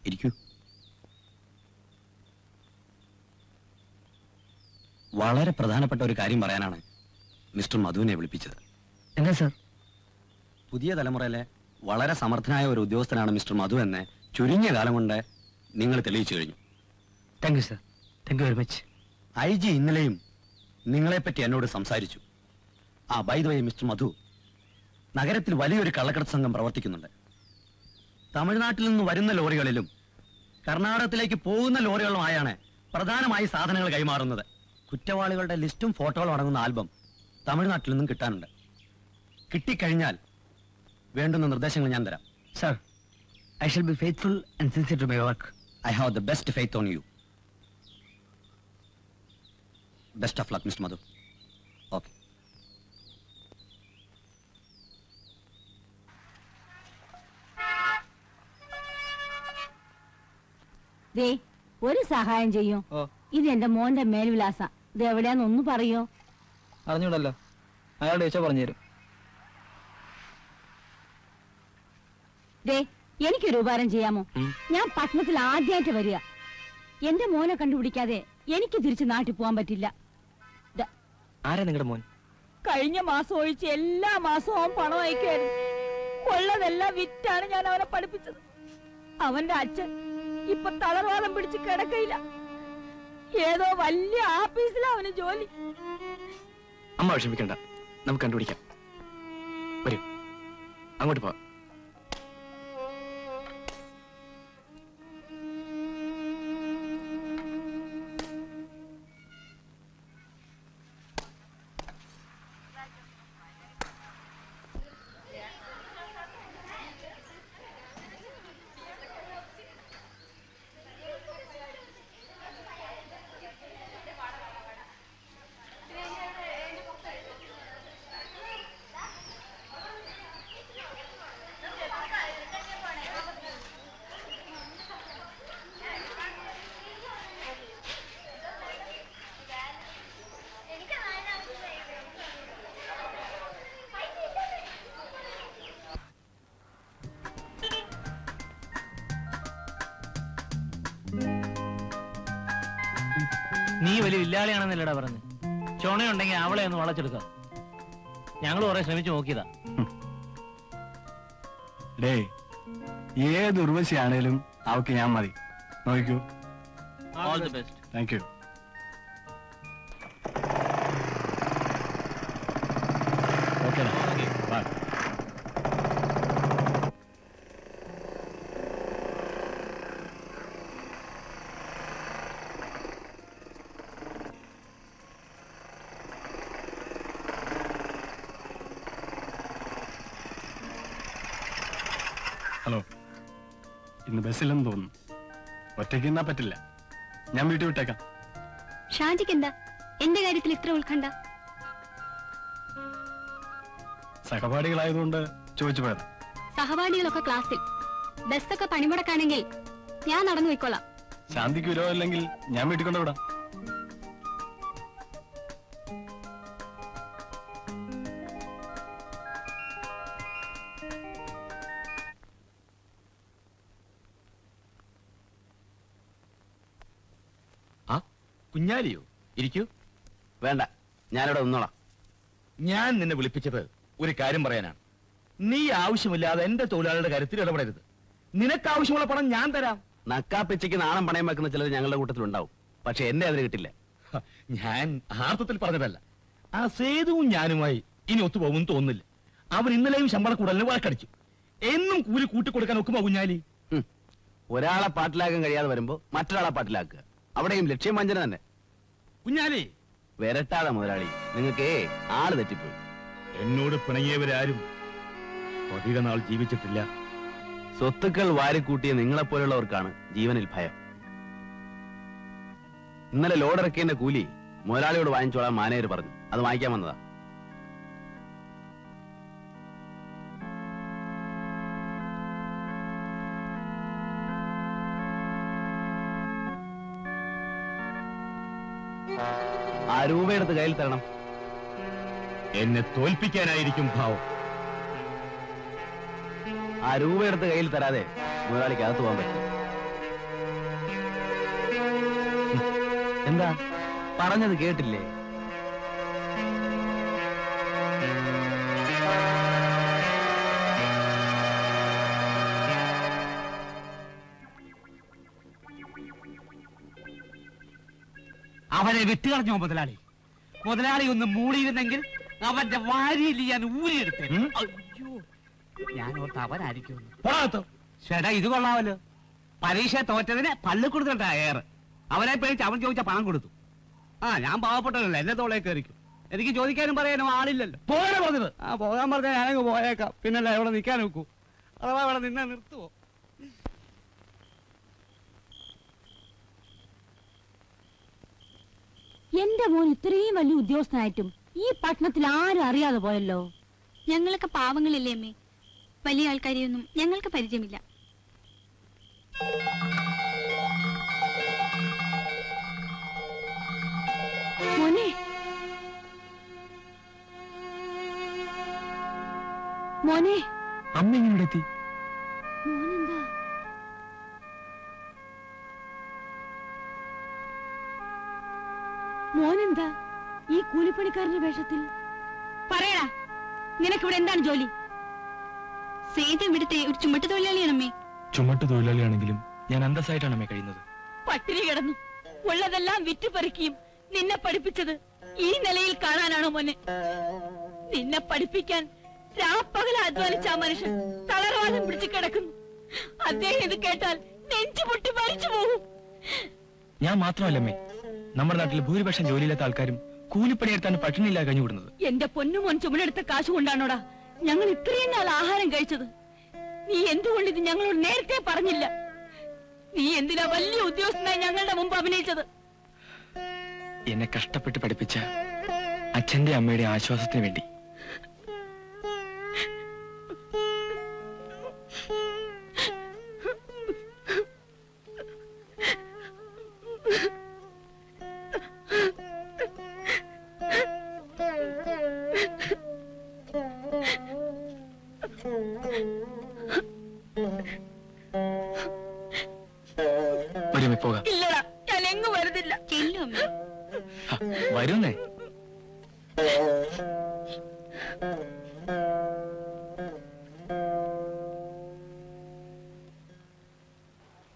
ഇരിക്കൂ. വളരെ പ്രധാനപ്പെട്ട ഒരു കാര്യം പറയാനാണ് മിസ്റ്റർ മധുവിനെ വിളിപ്പിച്ചത്. എന്താ സാർ? പുതിയ തലമുറയിലെ വളരെ സമർത്ഥനായ ഒരു ഉദ്യോഗസ്ഥനാണ് മിസ്റ്റർ മധു എന്ന് ചുരുങ്ങിയ കാലം കൊണ്ട് നിങ്ങൾ തെളിയിച്ചു കഴിഞ്ഞു. Thank you sir. Thank you very much. IG ഇന്നലെയും നിങ്ങളെപ്പറ്റി എന്നോട് സംസാരിച്ചു. ബൈ ദ വേ മിസ്റ്റർ മധു, നഗരത്തിൽ വലിയൊരു കള്ളക്കടത്ത് സംഘം പ്രവർത്തിക്കുന്നുണ്ട്. തമിഴ്നാട്ടിൽ നിന്ന് വരുന്ന ലോറികളിലും കർണാടകത്തിലേക്ക് പോകുന്ന ലോറികളുമായാണ് പ്രധാനമായി സാധനങ്ങൾ കൈമാറുന്നത്. കുറ്റവാളികളുടെ ലിസ്റ്റും ഫോട്ടോകളും അടങ്ങുന്ന ആൽബം തമിഴ്നാട്ടിൽ നിന്നും കിട്ടാനുണ്ട്. കിട്ടിക്കഴിഞ്ഞാൽ വേണ്ടുന്ന നിർദ്ദേശങ്ങൾ ഞാൻ തരാം. Sir, I shall be faithful and sincere to my work. I have the best faith on you. Best of luck, Mr. Madhu. Okay. ദേ ഒരു സഹായം ചെയ്യും. ഇത് എന്റെ മോന്റെ മേൽവിലാസ. ഇത് എവിടെയാന്ന് ഒന്ന് പറയോ? അറിഞ്ഞൂടല്ലോ, അയാളുടെ ചേച്ചാ പറഞ്ഞുതരും. ദേ എനിക്കൊരു ഉപകാരം ചെയ്യാമോ? ഞാൻ പട്ടണത്തിൽ ആദ്യമായിട്ട് വരിക. എന്റെ മോനെ കണ്ടുപിടിക്കാതെ എനിക്ക് തിരിച്ച് നാട്ടിൽ പോകാൻ പറ്റില്ല. ആരാ നിങ്ങളുടെ മോൻ? കഴിഞ്ഞ മാസം ഒഴിച്ച് എല്ലാ മാസവും അവൻ പണം അയക്കുമായിരുന്നു. ഉള്ളതെല്ലാം വിറ്റാണ് ഞാൻ അവനെ പഠിപ്പിച്ചത്. അവന്റെ അച്ഛൻ ഇപ്പൊ തളർവാദം പിടിച്ച് കിടക്കയില്ല. ഏതോ വലിയ ആഫീസിലാ അവന് ജോലി. അമ്മ വിഷമിക്കണ്ട, നമുക്ക് കണ്ടുപിടിക്കാം. വരൂ, അങ്ങോട്ട് പോവാം. നീ വലിയ വില്ലാളിയാണെന്നല്ലടാ പറഞ്ഞു. ചുണയുണ്ടെങ്കിൽ അവളെ ഒന്ന് വളച്ചെടുക്കാം. ഞങ്ങൾ കുറെ ശ്രമിച്ചു നോക്കിയതാ. ഡേ, ഏത് ഉർവശിയാണേലും അവക്ക് ഞാൻ മതി. നോക്കൂ. All the best. Thank you. Okay, bye. Hello, ഇന്ന് ബസ്സില്ലെന്ന് തോന്നുന്നു. ഒറ്റയ്ക്ക് നിന്നാ പറ്റില്ല. ഞാൻ വീട്ടിൽ വിട്ടേക്കാം. ഷാജിക്ക് എന്താ എന്റെ കാര്യത്തിൽ ഇത്ര ഉത്കണ്ഠ? സഹപാഠികളായതുകൊണ്ട് ചോദിച്ചു പോയത്. സഹപാഠികളൊക്കെ ക്ലാസ്സിൽ. ബസ്സൊക്കെ പണിമുടക്കാണെങ്കിൽ ഞാൻ നടന്നു പോയിക്കോളാം. ശാന്തിക്ക് വിരോധമില്ലെങ്കിൽ ഞാൻ വീട്ടിൽ കൊണ്ടുവിടാം. കുഞ്ഞാലിയോ? ഇരിക്കൂ. വേണ്ട, ഞാനിവിടെ നിന്നോളാം. ഞാൻ നിന്നെ വിളിപ്പിച്ചത് ഒരു കാര്യം പറയാനാണ്. നീ ആവശ്യമില്ലാതെ എന്റെ തൊഴിലാളികളുടെ കാര്യത്തിൽ ഇടപെടരുത്. നിനക്ക് ആവശ്യമുള്ള പണം ഞാൻ തരാം. നക്കാപ്പിച്ചയ്ക്ക് നാണം പണയം വെക്കുന്ന ചിലർ ഞങ്ങളുടെ കൂട്ടത്തിലുണ്ടാവും. പക്ഷെ എന്നെ അതിന് കിട്ടില്ല. ഞാൻ ആർത്ഥത്തിൽ പറഞ്ഞതല്ല. ആ സേതുവും ഞാനുമായി ഇനി ഒത്തുപോകും തോന്നുന്നില്ല. അവൻ ഇന്നലെയും ശമ്പള കൂടുതലിന് വഴക്കടിച്ചു. എന്നും കൂലി കൂട്ടിക്കൊടുക്കാൻ ഒക്കുമോ കുഞ്ഞാലി? ഒരാളെ പാട്ടിലാക്കാൻ കഴിയാതെ വരുമ്പോ മറ്റൊരാളെ പാട്ടിലാക്കുക. അവിടെയും ലക്ഷ്യം വഞ്ചന തന്നെ. കുഞ്ഞാലി, വരട്ടാതെ മുതലാളി, നിങ്ങൾക്ക് ആള് തെറ്റിപ്പോയി. എന്നോട് പിണങ്ങിയവരാരും അധിക നാൾ ജീവിച്ചിട്ടില്ല. സ്വത്തുക്കൾ വാരിക്കൂട്ടിയ നിങ്ങളെപ്പോലുള്ളവർക്കാണ് ജീവനിൽ ഭയം. ഇന്നലെ ലോഡിറക്കിയതിന്റെ കൂലി മുതലാളിയോട് വാങ്ങിച്ചോളാൻ മാനേജർ പറഞ്ഞു. അത് വാങ്ങിക്കാൻ വന്നതാ. ആ രൂപയെടുത്ത് കയ്യിൽ തരണം. എന്നെ തോൽപ്പിക്കാനായിരിക്കും ഭാവം. ആ രൂപയെടുത്ത് കയ്യിൽ തരാതെ മുതലാളിക്ക് അകത്ത് പോകാൻ പറ്റും. എന്താ പറഞ്ഞത് കേട്ടില്ലേ? അവനെ വിട്ടുകളഞ്ഞോ മുതലാളി? മുതലാളി ഒന്ന് മൂളിയിരുന്നെങ്കിൽ അവന്റെ വാരിയിൽ ഞാൻ ഊരിയെടുത്തേ. അയ്യോ, ഞാൻ ഓർത്ത് അവനായിരിക്കും. ചേട്ടാ, ഇത് കൊള്ളാമല്ലോ. പരീക്ഷ തോറ്റതിന് പള്ളിക്കൊടുത്തിട്ടാ ഏറ്. അവനെ പേടിച്ച് അവൻ ചോദിച്ച പണം കൊടുത്തു. ഞാൻ പാവപ്പെട്ടവനല്ല, എന്നെ തോളെ കയറിക്കും. എനിക്ക് ചോദിക്കാനും പറയാനും ആളില്ലല്ലോ. പോകാനാ പറഞ്ഞത്. ആ പോകാൻ പറഞ്ഞാൽ ഞാനങ്ങ് പോയേക്കാം. പിന്നല്ല ഇവിടെ നിൽക്കാൻ നോക്കൂ. അഥവാ ഇവിടെ നിന്നെ നിർത്തുവോ? എന്റെ മോൻ ഇത്രയും വലിയ ഉദ്യോഗസ്ഥനായിട്ടും ഈ പട്ടണത്തിൽ ആരും അറിയാതെ പോയല്ലോ. ഞങ്ങളൊക്കെ പാവങ്ങളില്ലേ അമ്മേ? വലിയ ആൾക്കാരെയൊന്നും ഞങ്ങൾക്ക് പരിചയമില്ല. മോനെ, മോനെ, അമ്മ ഇങ്ങനെ എത്തി? മോനെന്താ? മോനെന്താ ഈ കൂലിപ്പണിക്കാരന്റെ വേഷത്തിൽ? പറയടാ, നിനക്കിവിടെ എന്താണ് ജോലി? സേതു ഇവിടുത്തെ ഒരു ചുമട്ട് തൊഴിലാളിയാണമ്മേ. ചുമട്ട് തൊഴിലാളിയാണെങ്കിലും ഞാൻ അന്തസ്സായിട്ടാണ് അമ്മ കഴിയുന്നത്. പട്ടിണി കിടന്നു ഉള്ളതെല്ലാം വിറ്റുപറിക്കുകയും നിന്നെ പഠിപ്പിച്ചത് ഈ നിലയിൽ കാണാനാണോ മോനെ? നിന്നെ പഠിപ്പിക്കാൻ രാപ്പകല അധ്വാനിച്ച ആ മനുഷ്യൻ തളർവാദം പിടിച്ചു കിടക്കുന്നു. അദ്ദേഹം ഇത് കേട്ടാൽ നെഞ്ചു പൊട്ടി മരിച്ചു പോകും. ഞാൻ മാത്രമല്ലമ്മേ, നമ്മുടെ നാട്ടിൽ ഭൂരിപക്ഷം ജോലിയില്ലാത്ത ആൾക്കാരും കൂലിപ്പണിയെടുത്താണ് പട്ടിണിയില്ലാതെ കഴിഞ്ഞുകൂടുന്നത്. എന്റെ പൊന്നുമോൻ ചുമടെടുത്ത കാശ് കൊണ്ടാണോടാ ഞങ്ങൾ ഇത്രയും നാൾ ആഹാരം കഴിച്ചത്? നീ എന്തുകൊണ്ട് ഇത് ഞങ്ങളോട് നേരത്തെ പറഞ്ഞില്ല? നീ എന്തിനാ വലിയ ഉദ്യോഗസ്ഥനായി ഞങ്ങളുടെ മുമ്പ് അഭിനയിച്ചത്? എന്നെ കഷ്ടപ്പെട്ട് പഠിപ്പിച്ച അച്ഛന്റെ അമ്മയുടെ ആശ്വാസത്തിന് വേണ്ടി. വരുമേ പോകാം. ഇല്ലടാ, ഞാൻ എങ്ങും വരുന്നില്ല. ചെല്ലു അമ്മേ. വരുന്നേ.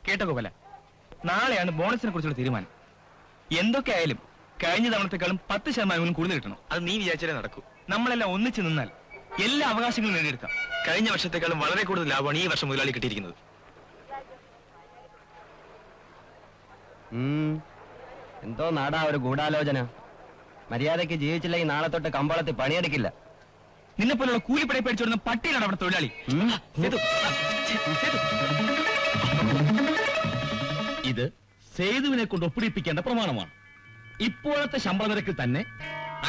കേട്ടോ ഗോപാല, നാളെയാണ് ബോണസിനെ കുറിച്ചുള്ള തീരുമാനം. എന്തൊക്കെ ആയാലും കഴിഞ്ഞ തവണത്തെക്കാളും 10% കൂടുതൽ കിട്ടണം. അത് നീ വിചാരിച്ചാലേ നടക്കൂ. നമ്മളെല്ലാം ഒന്നിച്ചു നിന്നാൽ എല്ലാ അവകാശങ്ങളും നേടിയെടുക്കാം. കഴിഞ്ഞ വർഷത്തെക്കാളും വളരെ കൂടുതൽ ലാഭമാണ് ഈ വർഷം മുതലാളി കിട്ടിയിരിക്കുന്നത്. എന്തോ നാടാ ഒരു ഗൂഢാലോചന. മര്യാദയ്ക്ക് ജീവിച്ചില്ലെങ്കിൽ നാളെ തൊട്ട് കമ്പോളത്തിൽ പണിയെടുക്കില്ല. നിന്നെ പോലുള്ള കൂലിപ്പടയെ പേടിച്ചോടുന്ന പട്ടിയിലാണ് അവിടെ തൊഴിലാളി. ഇത് സേതുവിനെ കൊണ്ട് ഒപ്പിടിപ്പിക്കേണ്ട പ്രമാണമാണ്. ഇപ്പോഴത്തെ ശമ്പള നിരക്കിൽ തന്നെ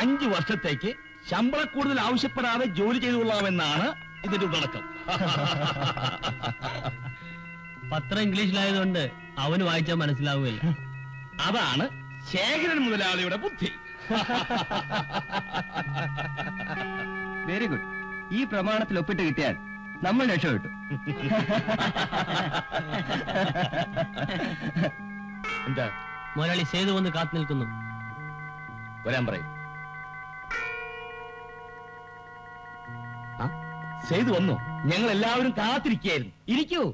5 വർഷത്തേക്ക് ശമ്പള കൂടുതൽ ആവശ്യപ്പെടാതെ ജോലി ചെയ്തുകൊള്ളാമെന്നാണ് ഇതിന്റെ ഉള്ളടക്കം. പത്രം ഇംഗ്ലീഷിലായതുകൊണ്ട് അവന് വായിച്ചാൽ മനസ്സിലാവുകയില്ല. അതാണ് ശേഖരൻ മുതലാളിയുടെ ബുദ്ധി. Very good. ഈ പ്രമാണത്തിൽ ഒപ്പിട്ട് കിട്ടിയാൽ നമ്മൾ രക്ഷപ്പെട്ടു. എന്താ മുതലാളി സേതു വന്ന് കാത്തു നിൽക്കുന്നു. വരാൻ പറയും. സേതു വന്നു. ഞങ്ങൾ എല്ലാവരും കാത്തിരിക്കുകയായിരുന്നു. ഇരിക്കൂ.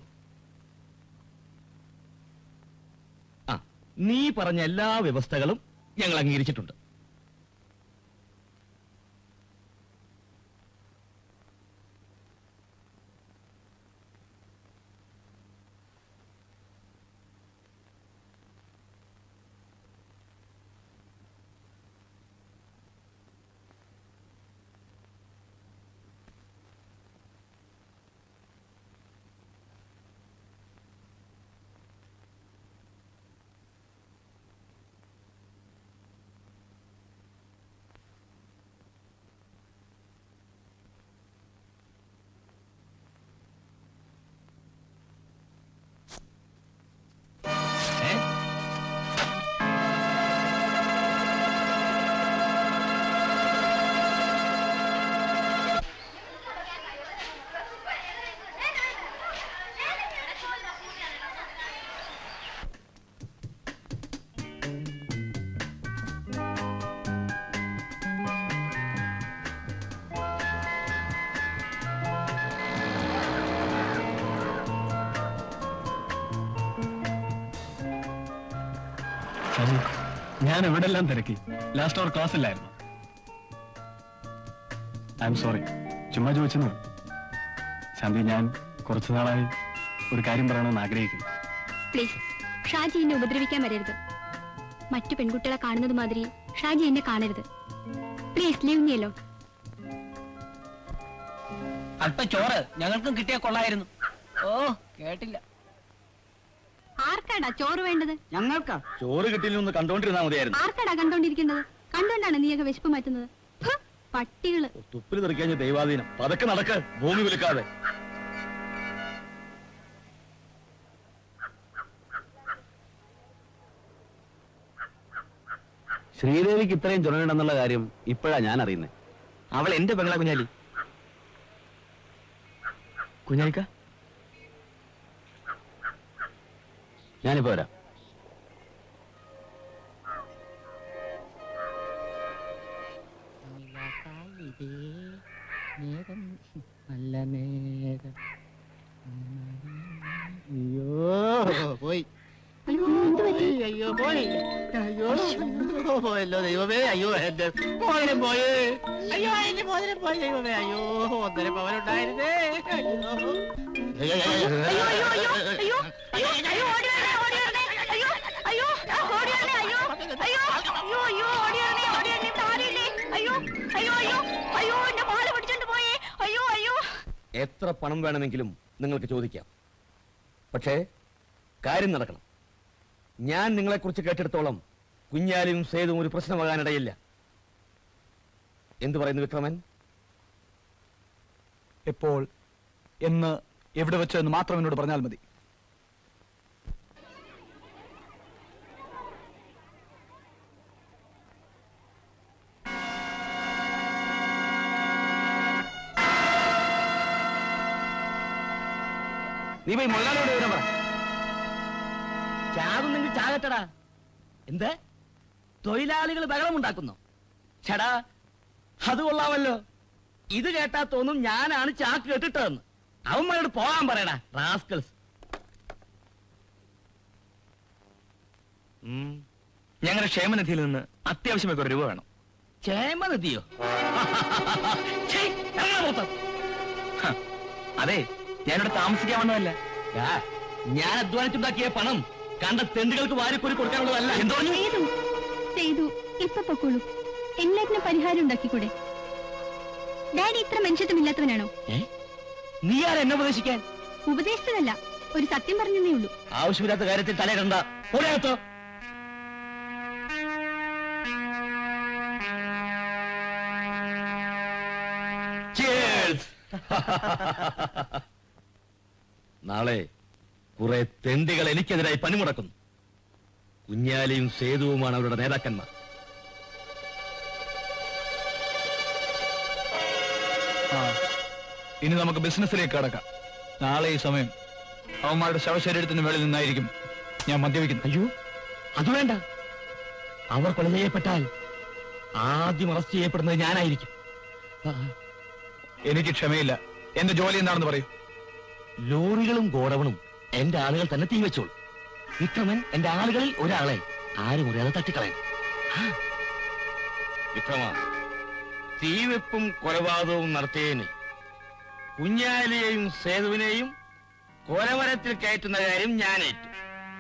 നീ പറഞ്ഞ എല്ലാ വ്യവസ്ഥകളും ഞങ്ങൾ അംഗീകരിച്ചിട്ടുണ്ട്. ഞാൻ എവിടെല്ലാം തിരക്കി. ലാസ്റ്റ് അവർ ക്ലാസ് ഇല്ലായിരുന്നു. I am sorry. ചുമ്മാ ചോദിച്ചെന്ന്. ശാന്തി, ഞാൻ കുറച്ചു നാളായി ഒരു കാര്യം പറയണമെന്ന് ആഗ്രഹിക്കുന്നു. പ്ലീസ്, ഷാജി എന്നെ ഉപദ്രവിക്കാൻ വരരുത്. മറ്റു പെൺകുട്ടികളെ കാണുന്നത് മാതിരി ഷാജി എന്നെ കാണരുത്. Please leave me alone. അല്പ ചോറ് ഞങ്ങൾക്കും കിട്ടിയാ കൊള്ളായിരുന്നു. ഓ കേട്ടില്ല. ആർക്കാടാ ചോറ് വേണ്ടത്? ഞങ്ങൾക്കാ. ചോറ് കിട്ടിയില്ലെന്ന് കണ്ടോണ്ടിരുന്നാ മതിയായിരുന്നു. ആർക്കാടാ കണ്ടോണ്ടിരിക്കേണ്ടത്? കണ്ടുകൊണ്ടാണ് നീയൊക്കെ വിശപ്പ് മാറ്റുന്നത്. ഹ്, പട്ടികള്. തുപ്പിൽ തെറിക്കഴിഞ്ഞ ദൈവാധീനം. പതക്കെ നടക്ക്, ഭൂമി വിളിക്കാതെ. ശ്രീദേവിക്ക് ഇത്രയും ചുണയുണ്ടെന്നുള്ള കാര്യം ഇപ്പോഴാ ഞാൻ അറിയുന്നത്. അവൾ എന്റെ പെങ്ങളാ കുഞ്ഞാലി. കുഞ്ഞാലിക്ക, ഞാനിപ്പോ വരാം. നല്ല നേരം. അയ്യോ, എന്ത് പറ്റി? അയ്യോ പോയി. അയ്യോ പോയല്ലോ ദൈവമേ. അയ്യോ എന്റെ മോതിരം പോയി. അയ്യോ എന്റെ മോതിരം പോയി ദൈവമേ. അയ്യോ 1.5 പവനുണ്ടായിരുന്നേ. എത്ര പണം വേണമെങ്കിലും നിങ്ങൾക്ക് ചോദിക്കാം. പക്ഷേ കാര്യം നടക്കണം. ഞാൻ നിങ്ങളെക്കുറിച്ച് കേട്ടെടുത്തോളം കുഞ്ഞാലിയും സേതും ഒരു പ്രശ്നമാകാനിടയില്ല. എന്തു പറയുന്നു വിക്രമൻ? എപ്പോൾ, എന്ന്, എവിടെ വെച്ച് എന്ന് മാത്രം എന്നോട് പറഞ്ഞാൽ മതി. നീ പോയി മുതലാളിയോട് വിവരം പറ. ചാകുന്നെങ്കിൽ ചാകട്ടടാ. എന്ത് തൊഴിലാളികൾ ബഹളമുണ്ടാക്കുന്നു? ചേടാ അത് കൊള്ളാമല്ലോ. ഇത് കേട്ടാ തോന്നും ഞാനാണ് ചാക്ക് കെട്ടിട്ടതെന്ന്. അവന്മാരോട് പോകാൻ പറയടാ റാസ്കൽസ്. ഞങ്ങളുടെ ക്ഷേമനിധിയിൽ നിന്ന് അത്യാവശ്യമൊക്കെ ഒരു രൂപ വേണം. ക്ഷേമനിധിയോ? അതെ, ഞാനിവിടെ താമസിക്കാൻ വന്നതല്ല. ഞാൻ അധ്വാനിച്ചുണ്ടാക്കിയ പണം കണ്ട തെണ്ടുകൾക്ക് വാരിക്കൊരു കൊടുക്കാനുള്ളതല്ല. എന്തോ ചെയ്തു. ഇപ്പൊ പൊക്കോളൂ. എല്ലാത്തിനും പരിഹാരം ഉണ്ടാക്കിക്കൂടെ? ഡാഡി ഇത്ര മനുഷ്യത്വമില്ലാത്തവനാണോ? നീ ആരാ എന്നെ ഉപദേശിക്കാൻ? ഉപദേശിച്ചതല്ല, ഒരു സത്യം പറഞ്ഞതേ ഉള്ളൂ. ആവശ്യമില്ലാത്ത കാര്യത്തിൽ തലയിടണ്ട. പോരാത്തോ നാളെ കുറെ തെണ്ടികൾ എനിക്കെതിരായി പണിമുടക്കുന്നു. കുഞ്ഞാലിയും സേതുവുമാണ് അവരുടെ നേതാക്കന്മാർ. ഇനി നമുക്ക് ബിസിനസ്സിലേക്ക് കടക്കാം. നാളെ ഈ സമയം അവന്മാരുടെ ശവശരീരത്തിന് മേളിൽ നിന്നായിരിക്കും ഞാൻ മദ്യപിക്കുന്നത്. അയ്യോ അത് വേണ്ട. അവർ കൊല ചെയ്യപ്പെട്ടാൽ ആദ്യം അറസ്റ്റ് ചെയ്യപ്പെടുന്നത് ഞാനായിരിക്കും. എനിക്ക് ക്ഷമയില്ല. എന്റെ ജോലി എന്താണെന്ന് പറയൂ. ലോറികളും ഗോഡവണും എന്റെ ആളുകൾ തന്നെ തീവെച്ചോളൂ. വിക്രമൻ എന്റെ ആളുകളിൽ ഒരാളെ ആരും അറിയാതെ തട്ടിക്കളയാൻ. വിക്രമ, തീവെപ്പും കൊലപാതകവും നടത്തിയതിന് കുഞ്ഞാലിയെയും സേതുവിനെയും കൊലമരത്തിൽ കയറ്റുന്ന കാര്യം ഞാനേറ്റു.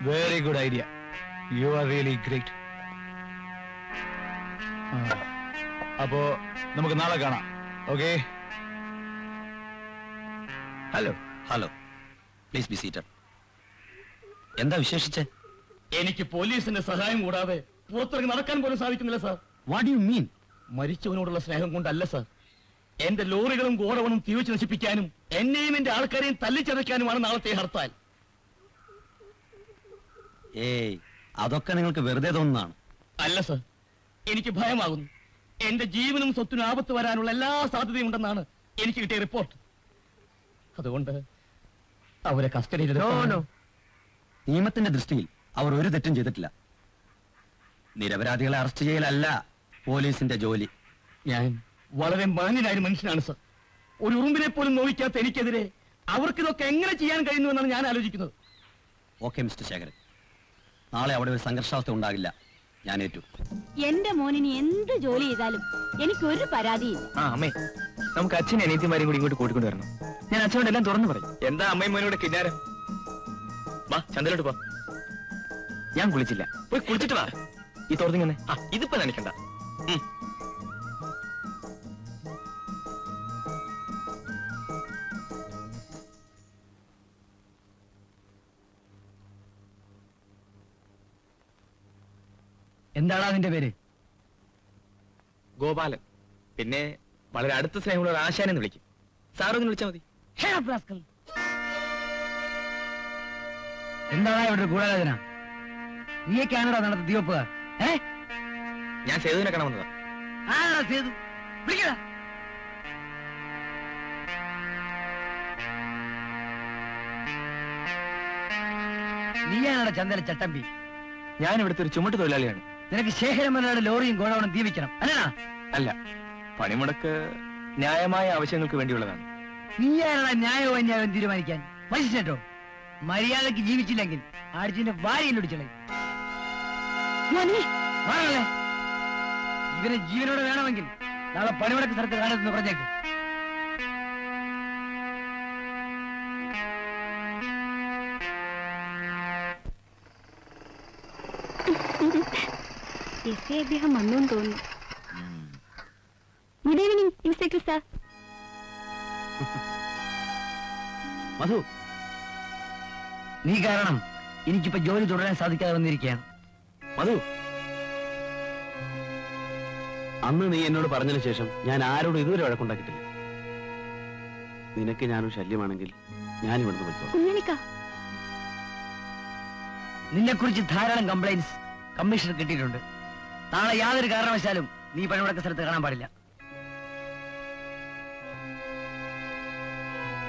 Very good idea. You are really great. അപ്പോ നമുക്ക് നാളെ കാണാം. Okay? Hello hello, please be seated. എന്താ വിശേഷിച്ച്? എനിക്ക് പോലീസിന്റെ സഹായം കൂടാതെ പുറത്തിറങ്ങി നടക്കാൻ പോലും സാധിക്കുന്നില്ല sir. What do you mean? മരിച്ചവനോടുള്ള സ്നേഹം കൊണ്ടല്ല സാർ. എന്റെ ലോറികളും ഗോഡവണും തീവച്ച് നശിപ്പിക്കാനും എന്നെയും എന്റെ ആൾക്കാരെയും തല്ലിച്ചതയ്ക്കാനുമാണ് നാളത്തെ ഹർത്താൽ. ഏയ്, അതൊക്കെ നിങ്ങൾക്ക് വെറുതെ തോന്നുന്നതാണ്. അല്ല സാർ, എനിക്ക് ഭയമാകുന്നു. എന്റെ ജീവനും സ്വത്തിനും ആപത്ത് വരാനുള്ള എല്ലാ സാധ്യതയും ഉണ്ടെന്നാണ് എനിക്ക് കിട്ടിയ റിപ്പോർട്ട്. അതുകൊണ്ട് അവരെ കസ്റ്റഡിയിൽ നിയമത്തിന്റെ ദൃഷ്ടിയിൽ അവർ ഒരു തെറ്റും ചെയ്തിട്ടില്ല. നിരപരാധികളെ അറസ്റ്റ് ചെയ്യലല്ല പോലീസിന്റെ ജോലി. ഞാൻ വളരെ മാന്യനായ മനുഷ്യനാണ് സർ. ഒരു ഉറുമ്പിനെ പോലും നോവിക്കാത്ത എനിക്കെതിരെ അവർക്കിതൊക്കെ എങ്ങനെ ചെയ്യാൻ കഴിയുന്നു എന്നാണ് ഞാൻ ആലോചിക്കുന്നത്. ഓക്കെ മിസ്റ്റർ ശേഖരൻ, നാളെ അവിടെ ഒരു സംഘർഷാവസ്ഥ ഉണ്ടാകില്ല. ഞാൻ ഏറ്റു. എന്റെ മോനിനി എന്ത് ജോലി ചെയ്താലും എനിക്കൊരു പരാതിയില്ല. അമ്മേ, നമുക്ക് അച്ഛനും അനിയത്തിമാരെയും കൂടി ഇങ്ങോട്ട് കൂട്ടിക്കൊണ്ട് വരണം. ഞാൻ അച്ഛനോട് എല്ലാം തുറന്നു പറയും. എന്താ അമ്മയും മോനോട് കിന്നാരം? വാ ചന്തയിലോട്ട് പോ. ഞാൻ കുളിച്ചില്ല, പോയി കുളിച്ചിട്ട് വാ. ഈ തോർത്തിങ്ങനെ ഇതിപ്പോ നനയ്ക്കണ്ട. എന്താടാ നിന്റെ പേര്? ഗോപാലൻ. പിന്നെ വളരെ അടുത്ത സ്നേഹമുള്ള ഒരു ആശാനെന്ന് വിളിക്കും. സാറൊന്ന് വിളിച്ചാൽ മതി. എന്താടാ ഇവിടെ ഗൂഢാലോചന? നീയൊക്കെയാണോടാ നടത്ത തീവപ്പുകാർ? ഞാൻ സേതുവിനെ കാണാൻ വന്നതാ. ആരാടാ സേതു? വിളിക്കടാ. നീയാണോടാ ചന്ദന ചട്ടമ്പി? ഞാൻ ഇവിടുത്തെ ഒരു ചുമട്ട് തൊഴിലാളിയാണ്. നിനക്ക് ശേഖരമലയുടെ ലോറിയും ഗോഡൌണും തീപിക്കണം അല്ലടാ? അല്ല, പണിമുടക്ക് ന്യായമായ ആവശ്യങ്ങൾക്ക് വേണ്ടിയുള്ളതാണ്. നീയാണോടാ ന്യായവും അന്യായവും തീരുമാനിക്കാൻ? മനുഷ്യട്ടോ, മര്യാദക്ക് ജീവിച്ചില്ലെങ്കിൽ ആടിച്ചിന്റെ വാരിയിലൊടിച്ചളെ. മാറല്ലേ? ഇവനെ ജീവനോടെ വേണമെങ്കിൽ നാളെ പണിമുടക്ക് സ്ഥലത്ത് കാണുമെന്ന് പറഞ്ഞേക്ക്. അദ്ദേഹം വന്നു തോന്നുന്നു. Good evening inspector sir. Madhu, നീ കാരണം എനിക്കിപ്പോ ജോലി തുടരാൻ സാധിക്കാതെ വന്നിരിക്കുകയാണ്. മധു, അന്ന് നീ എന്നോട് പറഞ്ഞതിന് ശേഷം ഞാൻ ആരോടും ഇതുവരെ വഴക്കുണ്ടാക്കിയിട്ടില്ല. നിനക്ക് ഞാനൊരു ശല്യമാണെങ്കിൽ ഞാൻ ഇവിടുന്ന് പോയിക്കോളാം. കുഞ്ഞിക്ക, നിന്നെ കുറിച്ച് ധാരാളം കംപ്ലൈന്റ്സ് കമ്മീഷണർ കിട്ടിയിട്ടുണ്ട്. നാളെ യാതൊരു കാരണവശാലും നീ പണിമുടക്ക സ്ഥലത്ത് കാണാൻ പാടില്ല.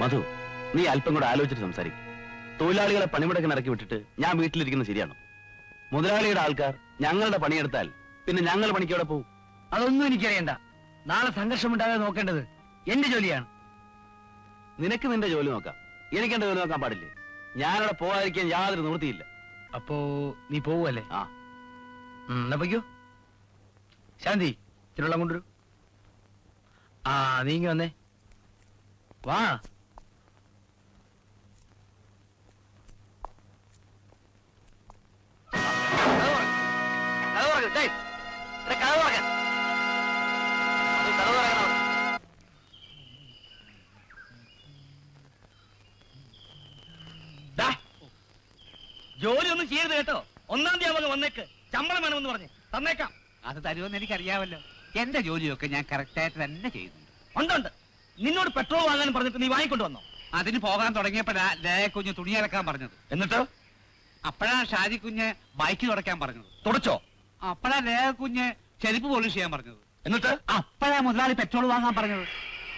മധു, നീ അല്പം കൂടെ ആലോചിച്ചിട്ട് സംസാരിക്കും. തൊഴിലാളികളെ പണിമുടക്കിന് ഇറക്കി വിട്ടിട്ട് ഞാൻ വീട്ടിലിരിക്കുന്നത് ശരിയാണോ? മുതലാളിയുടെ ആൾക്കാർ ഞങ്ങളുടെ പണിയെടുത്താൽ പിന്നെ ഞങ്ങൾ പണിക്കവിടെ പോകും. അതൊന്നും എനിക്കറിയണ്ട. നാളെ സംഘർഷമുണ്ടാകാതെ നോക്കേണ്ടത് എന്റെ ജോലിയാണ്. നിനക്ക് നിന്റെ ജോലി നോക്കാം, എനിക്ക് എന്റെ ജോലി നോക്കാൻ പാടില്ലേ? ഞാനവിടെ പോകാതിരിക്കാൻ യാതൊരു നിവൃത്തിയില്ല. അപ്പോ നീ പോവല്ലേ? ആ, എന്നാ പൊയ്ക്കോ. ശാന്തി, തിരുവള്ളം കൊണ്ടുവരൂ. ആ, നീങ്ങി വന്നേ. വാ. ജോലി ഒന്നും ചെയ്യരുത് കേട്ടോ. 1-ാം തീയതി വന്നേക്ക്. ശമ്പളം വേണമെന്ന് പറഞ്ഞ് തന്നേക്കാം. അത് തരുമെന്ന് എനിക്കറിയാമല്ലോ. എന്റെ ജോലിയൊക്കെ ഞാൻ കറക്റ്റായിട്ട് തന്നെ ചെയ്യുന്നു. ഉണ്ട്. നിന്നോട് പെട്രോൾ വാങ്ങാൻ പറഞ്ഞിട്ട് നീ വാങ്ങിക്കൊണ്ട് വന്നോ? അതിന് പോകാൻ തുടങ്ങിയപ്പോഴാ കുഞ്ഞ് തുണി അലക്കാൻ പറഞ്ഞത്. എന്നിട്ട് അപ്പോഴാ ഷാജി കുഞ്ഞ് ബൈക്ക് തുടയ്ക്കാൻ പറഞ്ഞത്. തുടച്ചോ? അപ്പോഴാ കുഞ്ഞ് ചെരുപ്പ് പോളിഷ് ചെയ്യാൻ പറഞ്ഞത്. എന്നിട്ട് അപ്പോഴാ മുതലാളി പെട്രോൾ വാങ്ങാൻ പറഞ്ഞത്.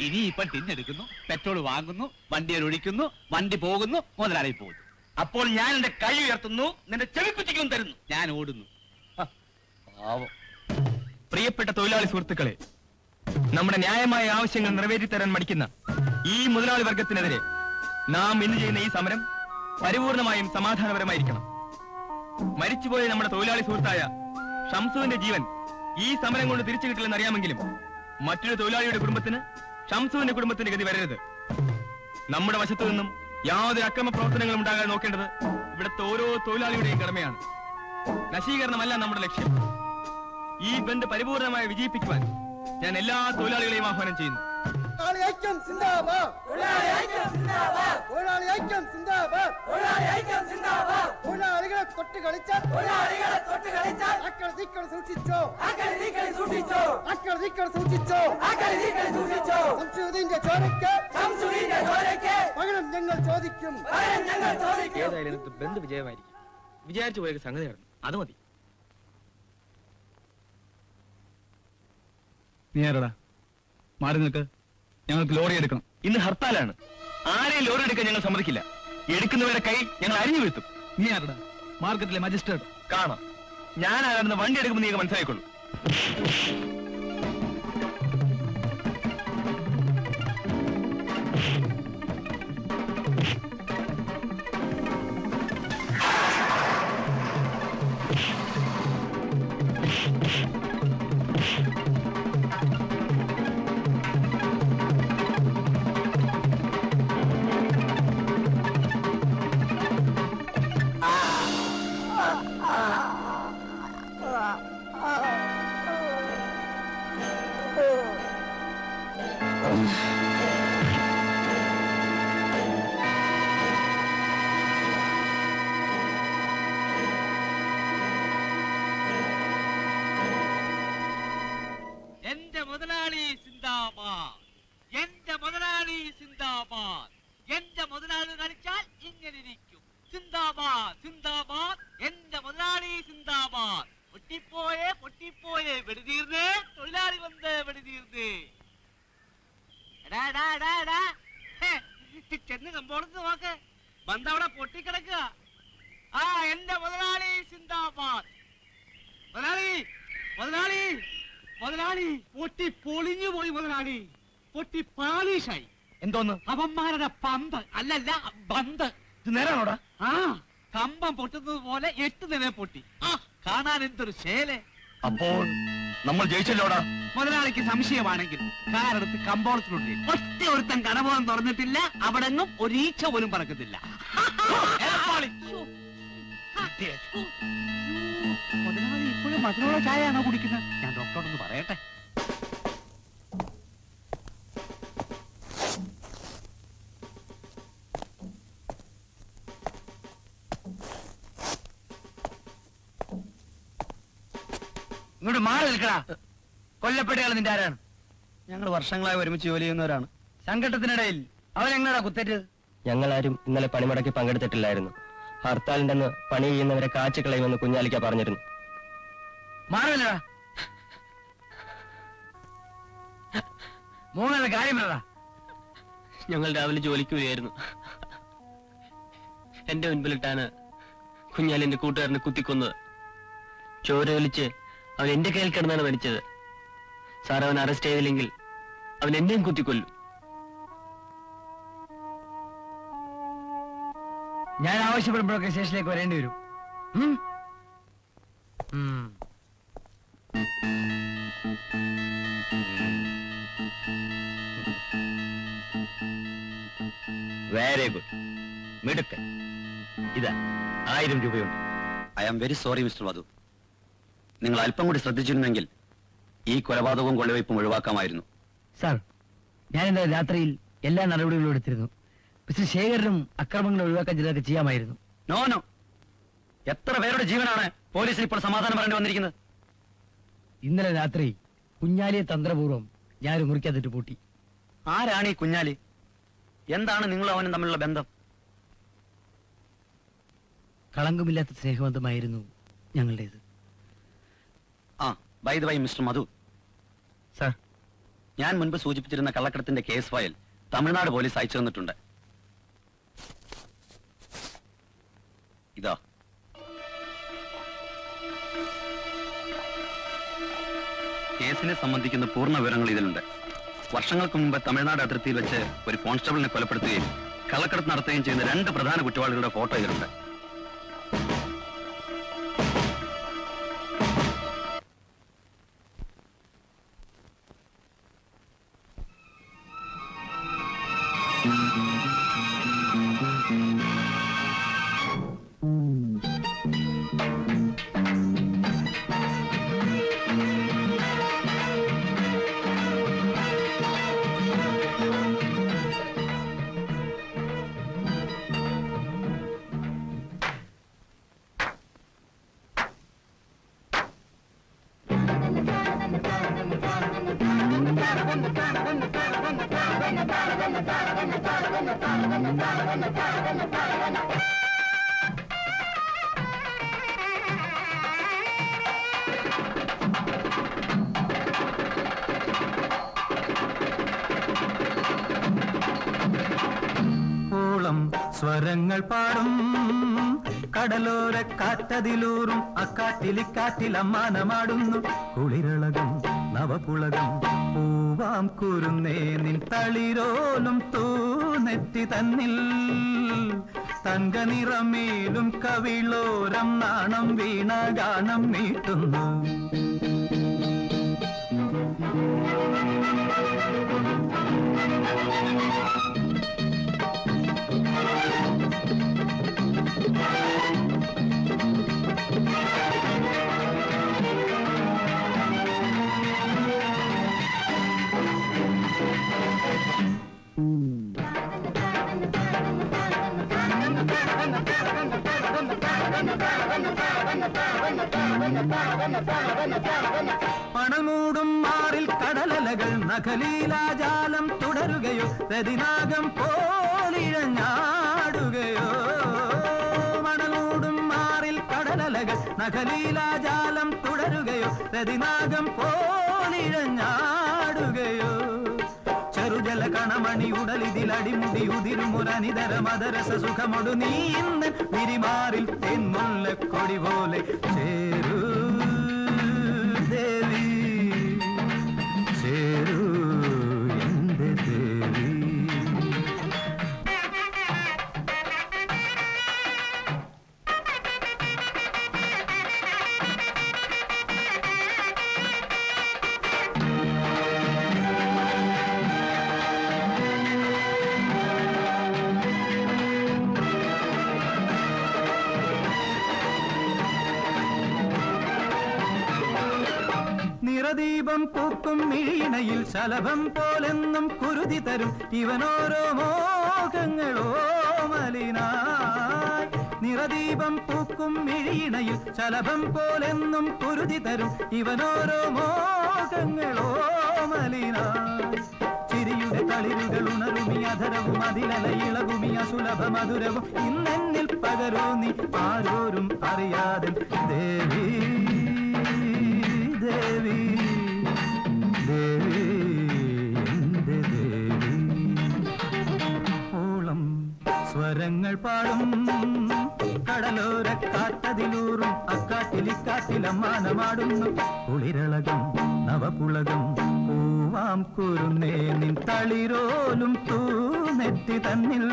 ഇനി ഇപ്പൊ ടിന്നെടുക്കുന്നു, പെട്രോൾ വാങ്ങുന്നു, വണ്ടിയിൽ ഒഴിക്കുന്നു, വണ്ടി പോകുന്നു, മുതലാളി പോകുന്നു. അപ്പോൾ ഞാൻ എന്റെ കൈ ഉയർത്തുന്നു, നിന്റെ ചെവിക്കുറ്റിക്കും തരുന്നു. ഞാൻ ഓടുന്നു. പ്രിയപ്പെട്ട തൊഴിലാളി സുഹൃത്തുക്കളെ, നമ്മുടെ ന്യായമായ ആവശ്യങ്ങൾ നിറവേറ്റിത്തരാൻ മടിക്കുന്ന ഈ മുതലാളി വർഗത്തിനെതിരെ നാം ഇന്ന് ചെയ്യുന്ന ഈ സമരം പരിപൂർണമായും സമാധാനപരമായിരിക്കണം. മരിച്ചുപോയ നമ്മുടെ തൊഴിലാളി സുഹൃത്തായ ഷംസുവിന്റെ ജീവൻ ഈ സമരം കൊണ്ട് തിരിച്ചു കിട്ടില്ലെന്ന് അറിയാമെങ്കിലും മറ്റൊരു തൊഴിലാളിയുടെ കുടുംബത്തിന് ഷംസുവിന്റെ കുടുംബത്തിന്റെ ഗതി വരരുത്. നമ്മുടെ വശത്തു നിന്നും യാതൊരു അക്രമ പ്രവർത്തനങ്ങളും ഉണ്ടാകാതെ നോക്കേണ്ടത് ഇവിടുത്തെ ഓരോ തൊഴിലാളിയുടെയും കടമയാണ്. നശീകരണമല്ല നമ്മുടെ ലക്ഷ്യം. ഈ ബന്ദ് പരിപൂർണമായി വിജയിപ്പിക്കുവാൻ ഞാൻ എല്ലാ തൊഴിലാളികളെയും ആഹ്വാനം ചെയ്യുന്നു. ഏതായാലും ബന്ദ് വിജയമായിരിക്കും. വിചാരിച്ചു പോയ സംഗതി നടന്നു, അത് മതി. നീ ആരടാ? മാറി നിൽക്ക്, ഞങ്ങൾക്ക് ലോറി എടുക്കണം. ഇന്ന് ഹർത്താലാണ്. ആരെയും ലോറി എടുക്കാൻ ഞങ്ങൾ സമ്മതിക്കില്ല. എടുക്കുന്നവരുടെ കൈ ഞങ്ങൾ അരിഞ്ഞു വീഴ്ത്തും. നീ ആരടാ? മാർക്കറ്റിലെ മജിസ്ട്രേറ്റ്. കാണാം, ഞാൻ ആരാണെന്ന് വണ്ടി എടുക്കുമ്പോൾ നീ മനസ്സിലായിക്കൊള്ളു. എന്ന് കളിച്ചാൽ ഇങ്ങനെ ഇരിക്കും. സിന്ദാബാദ് സിന്ദാബാദ്, എന്റെ മുതലാളി സിന്ദാബാദ്. പൊട്ടിപ്പോയേ പൊട്ടിപ്പോയേ, വെടിതീർന്നേ, തൊഴിലാളി വന്ന് വെടിതീർന്നേ. ചെന്ന് കമ്പോളത്ത് നോക്ക്, ബന്ധവിടെ പൊട്ടിക്കിടക്കുക. ആ എന്റെ മുതലാളി സിന്ദാബാദ്. മുതലാളി മുതലാളി മുതലാളി, പൊട്ടി പൊളിഞ്ഞു പോയി മുതലാളി, പൊട്ടി പാളീഷായി. എന്തോന്ന്? അവന്മാരുടെ പമ്പ് അല്ലല്ല ബന്ദ്. ഇത് നേരാണോടാ? ആ, കമ്പം പൊട്ടുന്നത് പോലെ 8 നില പൊട്ടി. ആ, കാണാൻ എന്തൊരു ശേലെ. അപ്പോൾ നമ്മൾ ജയിച്ചല്ലോടാ. മുതലാളിക്ക് സംശയമാണെങ്കിൽ കാരെടുത്ത് കമ്പോളത്തിലുണ്ട്. ഒറ്റ ഒരുത്തൻ കടപോളം തുറന്നിട്ടില്ല, അവിടെങ്ങും ഒരീച്ച പോലും പറക്കത്തില്ല. മുതലാളി ഇപ്പോഴും മധുരമുള്ള ചായയാണോ കുടിക്കുന്നത്? ഞാൻ ഡോക്ടറോടൊന്ന് പറയട്ടെ. ഇങ്ങോട്ട് മാറി നിൽക്കടാ. കൊല്ലപ്പെട്ടയാൾ നിന്റെ ആരാണ്? ഞങ്ങൾ വർഷങ്ങളായി ഒരുമിച്ച് ജോലി ചെയ്യുന്നവരാണ്. സംഘട്ടത്തിനിടയിൽ അവൻ എങ്ങനെയാ കുത്തേറ്റത്? ഞങ്ങളാരും ഇന്നലെ പണിമുടക്കി പങ്കെടുത്തിട്ടില്ലായിരുന്നു. ഹർത്താലിന്റെന്ന് പണി ചെയ്യുന്നവരെ കാച്ചുകളയുമെന്ന് കുഞ്ഞാലിക്ക പറഞ്ഞിരുന്നു. മാറില്ലടാ. മൂന്നര കാര്യം പറ. ഞങ്ങൾ രാവിലെ ജോലിക്ക് വരികയായിരുന്നു. എന്റെ മുൻപിലിട്ടാണ് കുഞ്ഞാലി എന്റെ കൂട്ടുകാരനെ കുത്തിക്കൊന്നത്. ചോര ഒലിച്ച് അവൻ എന്റെ കയ്യിൽ കിടന്നാണ് മരിച്ചത്. സാർ, അവൻ അറസ്റ്റ് ചെയ്തില്ലെങ്കിൽ അവൻ എന്നെയും കുത്തിക്കൊല്ലും. ഞാൻ ആവശ്യപ്പെടുമ്പോഴൊക്കെ സ്റ്റേഷനിലേക്ക് വരേണ്ടി വരും. വെരി ഗുഡ്, മിടുക്കൻ. ഇതാ 1000 രൂപയുണ്ട്. I am very sorry mister Madhu. നിങ്ങൾ അല്പം കൂടി ശ്രദ്ധിച്ചിരുന്നെങ്കിൽ ഈ കൊലപാതകവും കൊള്ളവയ്പും ഒഴിവാക്കാമായിരുന്നു. സാർ, ഞാൻ ഇന്നലെ രാത്രിയിൽ എല്ലാ നടപടികളും എടുത്തിരുന്നു. മിസ്റ്റർ ശേഖരനും അക്രമങ്ങൾ ഒഴിവാക്കാൻ ചിലതൊക്കെ ചെയ്യാമായിരുന്നു. നോ നോ, എത്ര പേരുടെ ജീവനാണ് പോലീസിൽ ഇപ്പോൾ സമാധാനം പറയേണ്ടി വന്നിരിക്കുന്നത്? ഇന്നലെ രാത്രി കുഞ്ഞാലിയെ തന്ത്രപൂർവ്വം ഞാനൊരു മുറിക്കകത്തിട്ട് പൂട്ടി. ആരാണ് ഈ കുഞ്ഞാലി? എന്താണ് നിങ്ങളും അവനും തമ്മിലുള്ള ബന്ധം? കളങ്കമില്ലാത്ത സ്നേഹബന്ധമായിരുന്നു ഞങ്ങളുടേത്. ആ, by the way mister Madhu, sir, ഞാൻ മുൻപ് സൂചിപ്പിച്ചിരുന്ന കള്ളക്കടത്തിന്റെ കേസ് ഫയൽ തമിഴ്നാട് പോലീസ് അയച്ചു തന്നിട്ടുണ്ട്. ഇതാ. കേസിനെ സംബന്ധിക്കുന്ന പൂർണ്ണ വിവരങ്ങൾ ഇതിലുണ്ട്. വർഷങ്ങൾക്ക് മുമ്പ് തമിഴ്നാട് അതിർത്തിയിൽ വെച്ച് ഒരു കോൺസ്റ്റബിളിനെ കൊലപ്പെടുത്തുകയും കള്ളക്കടത്ത് നടത്തുകയും ചെയ്യുന്ന 2 പ്രധാന കുറ്റവാളികളുടെ ഫോട്ടോ ഇതിലുണ്ട്. സ്വരങ്ങൾ പാടും കടലോര കാറ്റതിലൂറും അക്കാറ്റിലിക്കാറ്റിലമ്മാനമാടുന്നു കുളിരളകം നവപുളകം പൂവാം കുരുന്നേ നിൻ തളിരോലും തൂനെറ്റി തന്നിൽ തങ്ക നിറമേലും കവിളോരം നാണം വീണ ഗാനം മീട്ടുന്നു. പണമൂടും മാറിൽ കടലലകൾ നഖലീലാജാലം തുടരുകയോ രതിനാഗം പോലിഴഞ്ഞാ നഖലീലാജാലം തുടരുകയോ രതിനാഗം പോലിഴഞ്ഞാടുകയോ ചെറുജല കണമണി ഉടലിതിൽ അടിമുടി ഉതിരുമൊരനിതര മദരസ സുഖമൊടു നീ ഇന്ന് വിരിമാറിൽ തെന്മുല്ല കൊടി പോലെ ചേരൂ ദേവി ചേരൂ എന്റെ ദേവി. നിറദീപം പൂക്കും മിഴിയിണയിൽ ശലഭം പോലെന്നും കുരുതി തരും ഇവനോരോ മോഹങ്ങളോ മലിനായി. നിറദീപം പൂക്കും മിഴിയിണയിൽ ശലഭം പോലെന്നും കുരുതി തരും ഇവനോരോ മോഹങ്ങളോ മലിനായി. ചിരിയുടെ കളിരുകൾ ഉണരുമി അധരവും അതിലല ഇളകുമി അസുലഭ മധുരവും ഇന്നെന്നിൽ പകരൂ നീ ആരോരും അറിയാതെ ദേവി ദേവി ദേവി എന്റെ ദേവി. ഓളം സ്വരങ്ങൾ പാടും കടലോര കാറ്റതിലൂറും അക്കാറ്റിലിക്കാറ്റിലമ്മാനമാടുന്നു കുളിരളകം നവപുളകം പൂവാം കുരുന്നേ നിൻ തളിരോലും തൂനെറ്റി തന്നിൽ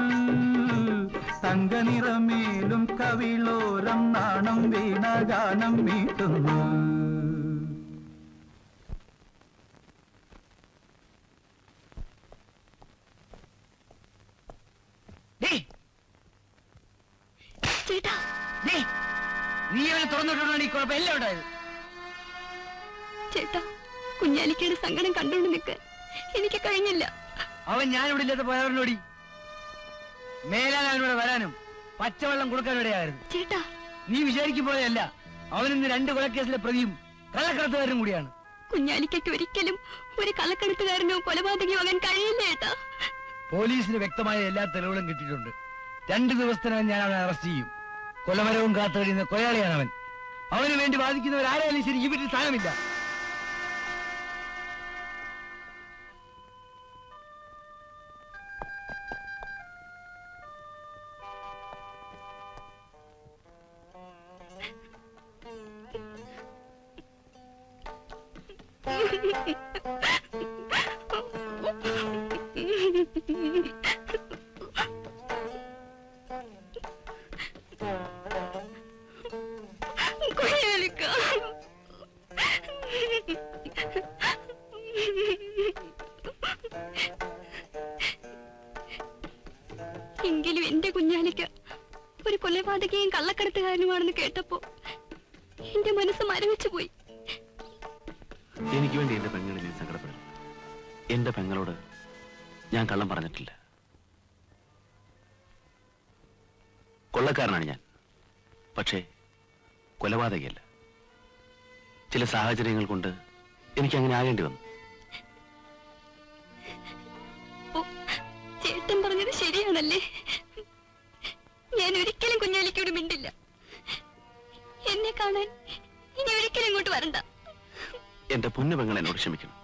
തങ്കനിറമേലും കവിളോരം നാണം വീണഗാനം മീട്ടുന്നു. നീ അവനെ തുറന്നിട്ടാണ് ഈ കുഴപ്പം എല്ലാം ഉണ്ടായത്. ചേട്ടാ, കുഞ്ഞാലിക്കയുടെ സങ്കടം കണ്ടുകൊണ്ട് നിൽക്കാൻ എനിക്ക് കഴിഞ്ഞില്ല. അവൻ ഞാനിവിടെ ഇല്ലാത്ത പോയവരോടി മേലാൻ അവനോട് വരാനും പച്ചവെള്ളം കൊടുക്കാനും ഇടയായിരുന്നു. ചേട്ടാ, നീ വിചാരിക്കും പോലെയല്ല. അവനിന്ന് 2 കൊലക്കേസിലെ പ്രതിയും കള്ളക്കടത്തുകാരനും കൂടിയാണ്. കുഞ്ഞാലിക്കയ്ക്ക് ഒരിക്കലും ഒരു കള്ളക്കടത്തുകാരനോ കൊലപാതകയോ ആകാൻ കഴിയില്ല ഏട്ടാ. പോലീസിന് വ്യക്തമായ എല്ലാ തെളിവുകളും കിട്ടിയിട്ടുണ്ട്. 2 ദിവസത്തിനകം ഞാൻ അവനെ അറസ്റ്റ് ചെയ്യും. കൊലമരവും കാത്തു കഴിയുന്ന കൊലയാളിയാണ് അവൻ. അവന് വേണ്ടി വാദിക്കുന്നവരാരായാലും ശരി ഈ വീട്ടിൽ സ്ഥാനമില്ല. എങ്കിലും എന്റെ കുഞ്ഞാലിക്ക ഒരു കൊലപാതകയും കള്ളക്കടത്തുകാരനുമാണെന്ന് കേട്ടപ്പോ എന്റെ മനസ്സ് മരവിച്ചു പോയി. എനിക്ക് വേണ്ടി എന്റെ പെങ്ങളെ നീ സങ്കടപ്പെടണം. എന്റെ പെങ്ങളോട് ഞാൻ കള്ളം പറഞ്ഞിട്ടില്ല. കൊള്ളക്കാരനാണ് ഞാൻ, പക്ഷേ കൊലപാതകയല്ല. ചില സാഹചര്യങ്ങൾ കൊണ്ട് എനിക്ക് അങ്ങനെ ആകേണ്ടി വന്നു. ചേട്ടൻ പറഞ്ഞത് ശരിയാണല്ലേ? ഞാൻ ഒരിക്കലും കുഞ്ഞാലിക്കോട് മിണ്ടില്ല. എന്നെ കാണാൻ ഇനി ഒരിക്കലും ഇങ്ങോട്ട് വരണ്ട. എന്റെ പൊന്നു പെങ്ങൾ എന്നോട് ക്ഷമിക്കണം.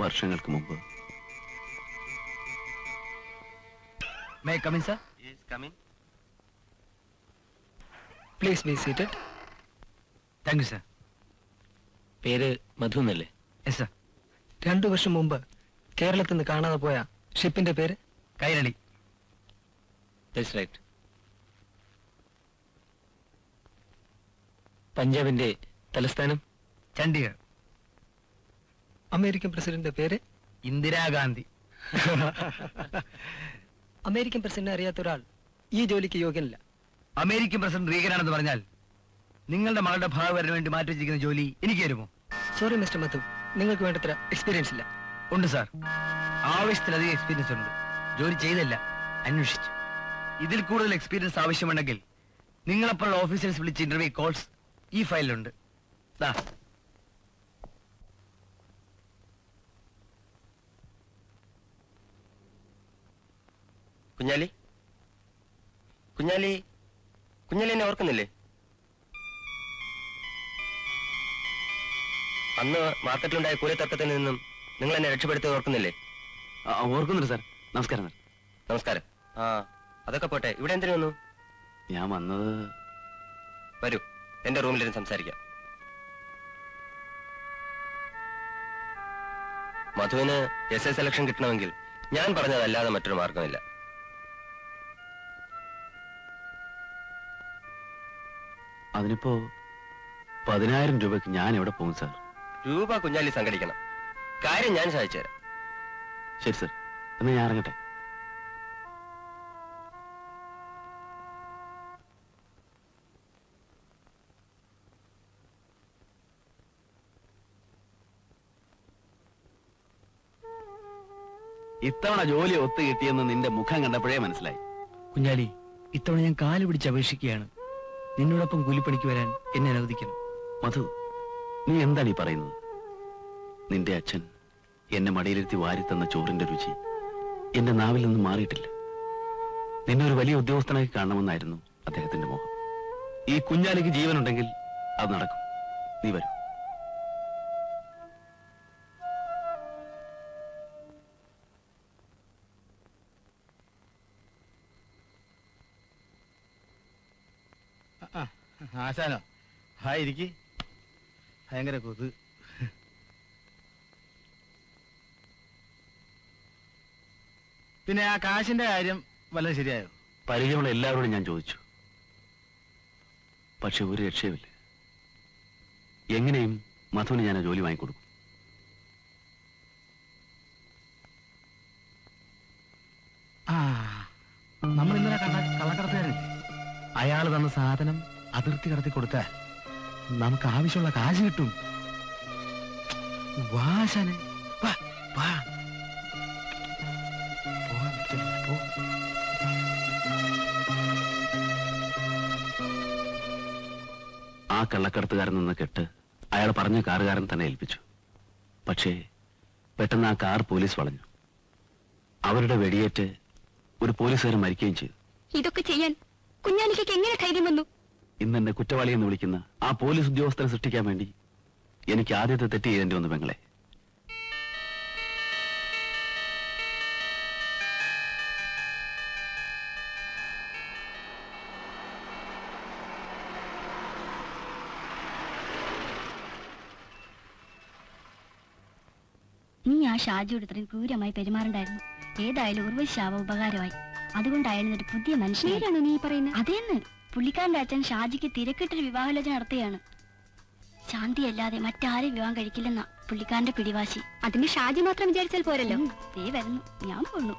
വർഷങ്ങൾക്ക് മുമ്പ് May I come in, sir? Yes, come in. Please be seated. Thank you, sir. പേര് മധു എന്നല്ലേ? Yes, sir. 2 വർഷം മുമ്പ് കേരളത്തിൽ നിന്ന് കാണാതെ പോയ ഷിപ്പിന്റെ പേര് കൈരളി. That's right. പഞ്ചാബിന്റെ തലസ്ഥാനം ചണ്ഡീഗഡ്. അമേരിക്കൻ പ്രസിഡന്റിന്റെ പേര് ഇന്ദിരാഗാന്ധി. അമേരിക്കൻ പ്രസിഡന്റിനെ അറിയാത്ത ഒരാൾ ഈ ജോലിക്ക് യോഗ്യനല്ല. അമേരിക്കൻ പ്രസിഡന്റ് റീഗനാണെന്ന് പറഞ്ഞാൽ നിങ്ങളുടെ മകളുടെ ഭാഗവരന് വേണ്ടി മാറ്റി വെച്ചിരിക്കുന്ന ജോലി എനിക്ക് തരുമോ? സോറി മിസ്റ്റർ മധു, നിങ്ങൾക്ക് വേണ്ടത്ര എക്സ്പീരിയൻസ് ഇല്ല. ഉണ്ട് സാർ, ആവശ്യത്തിലധികം എക്സ്പീരിയൻസ് ഉണ്ട്. ജോലി ചെയ്തല്ല, അന്വേഷിച്ചു. ഇതിൽ കൂടുതൽ എക്സ്പീരിയൻസ് ആവശ്യമുണ്ടെങ്കിൽ നിങ്ങളെപ്പോലുള്ള ഓഫീസേഴ്സ് വിളിച്ച് ഇന്റർവ്യൂ കോൾസ് ഈ ഫയലിലുണ്ട്. ദാ കുഞ്ഞാലി, കുഞ്ഞാലി, കുഞ്ഞാലി എന്നെ ഓർക്കുന്നില്ലേ? അന്ന് മാർക്കറ്റിലുണ്ടായ കൂലിത്തർക്കത്തിൽ നിന്നും നിങ്ങൾ എന്നെ രക്ഷപ്പെടുത്തി ഓർക്കുന്നില്ലേ? ഓർക്കുന്നുണ്ട് സാർ. നമസ്കാരം സാർ. നമസ്കാരം. ആ, അതൊക്കെ പോട്ടെ, ഇവിടെ എന്തിനു വന്നു? ഞാൻ വന്നത്... വരൂ, എന്റെ റൂമിലിരുന്ന് സംസാരിക്കാം. മധുവിന് SA സെലക്ഷൻ കിട്ടണമെങ്കിൽ ഞാൻ പറഞ്ഞതല്ലാതെ മറ്റൊരു മാർഗമില്ല. അതിനിപ്പോ 10,000 രൂപയ്ക്ക് ഞാൻ എവിടെ പോകും സാർ? രൂപ കുഞ്ഞാലി സംഘടിക്കണം. കാര്യം ഞാൻ സഹായിച്ചു തരാം. ശരി സാർ, എന്നാ ഞാൻ ഇറങ്ങട്ടെ. ഇത്തവണ ജോലി ഒത്തു കിട്ടിയെന്ന് നിന്റെ മുഖം കണ്ടപ്പോഴേ മനസ്സിലായി. കുഞ്ഞാലി, ഇത്തവണ ഞാൻ കാല് പിടിച്ച് അപേക്ഷിക്കുകയാണ്. നിന്നോടൊപ്പം കൂലിപ്പണിക്ക് വരാൻ എന്നെ അനുവദിക്കണം. മധു, നീ എന്താണ് ഈ പറയുന്നത്? നിന്റെ അച്ഛൻ എന്നെ മടിയിലിരുത്തി വാരിത്തന്ന ചോറിന്റെ രുചി എന്റെ നാവിൽ നിന്ന് മാറിയിട്ടില്ല. നിന്നെ ഒരു വലിയ ഉദ്യോഗസ്ഥനായി കാണണമെന്നായിരുന്നു അദ്ദേഹത്തിന്റെ മോഹം. ഈ കുഞ്ഞാലിക്ക് ജീവനുണ്ടെങ്കിൽ അത് നടക്കും. നീ വരൂ. ആശാനോ? ഹായ്, ഇരിക്ക്. ഭയങ്കര കൊതു. പിന്നെ ആ കാശിന്റെ കാര്യം വല്ലതും ശരിയായോ? പരിചയമുള്ള എല്ലാവരോടും ഞാൻ ചോദിച്ചു, പക്ഷെ ഒരു രക്ഷയുമില്ല. എങ്ങനെയും മധുവിന് ഞാൻ ആ ജോലി വാങ്ങിക്കൊടുക്കും. നമ്മൾ ഇന്നലെ കണ്ട കള്ളക്കടത്തുകാരനില്ലേ, അയാൾ തന്ന സാധനം അതിർത്തി കടത്തി കൊടുത്താൽ നമുക്ക് ആവശ്യമുള്ള കാശ് കിട്ടും. വാശാനെ വാ വാ. ആ കള്ളക്കടത്തുകാരൻ നിന്ന് കെട്ട് അയാൾ പറഞ്ഞ കാറുകാരൻ തന്നെ ഏൽപ്പിച്ചു. പക്ഷേ പെട്ടെന്ന് ആ കാർ പോലീസ് വളഞ്ഞു. അവരുടെ വെടിയേറ്റ് ഒരു പോലീസുകാരൻ മരിക്കുകയും ചെയ്തു. ഇതൊക്കെ ചെയ്യാൻ കുഞ്ഞാലിക്ക് എങ്ങനെ ധൈര്യം വന്നു? ഇന്ന് എന്നെ കുറ്റവാളി എന്ന് വിളിക്കുന്ന ആ പോലീസ് ഉദ്യോഗസ്ഥരെ സൃഷ്ടിക്കാൻ വേണ്ടി എനിക്ക് ആദ്യത്തെ തെറ്റ് ചെയ്യേണ്ടി വന്നു പെങ്ങളെ. നീ ആ ഷാജിയോട് ഇത്രയും ക്രൂരമായി പെരുമാറണ്ടായിരുന്നു. ഏതായാലും ഉർവശാവ ഉപകാരമായി. അതുകൊണ്ട് അയാളൊരു പുതിയ മനുഷ്യനാണോ നീ പറയുന്നത്? അതേന്ന് പുള്ളിക്കാരന്റെ അച്ഛൻ ഷാജിക്ക് തിരക്കിട്ടൊരു വിവാഹാലോചന നടത്തുകയാണ്. ശാന്തി അല്ലാതെ മറ്റാരും വിവാഹം കഴിക്കില്ലെന്നാ പുള്ളിക്കാരന്റെ പിടിവാശി. അതിന് ഷാജി മാത്രം വിചാരിച്ചാൽ പോരല്ലോ. ദേ വരുന്നു, ഞാൻ പോണു.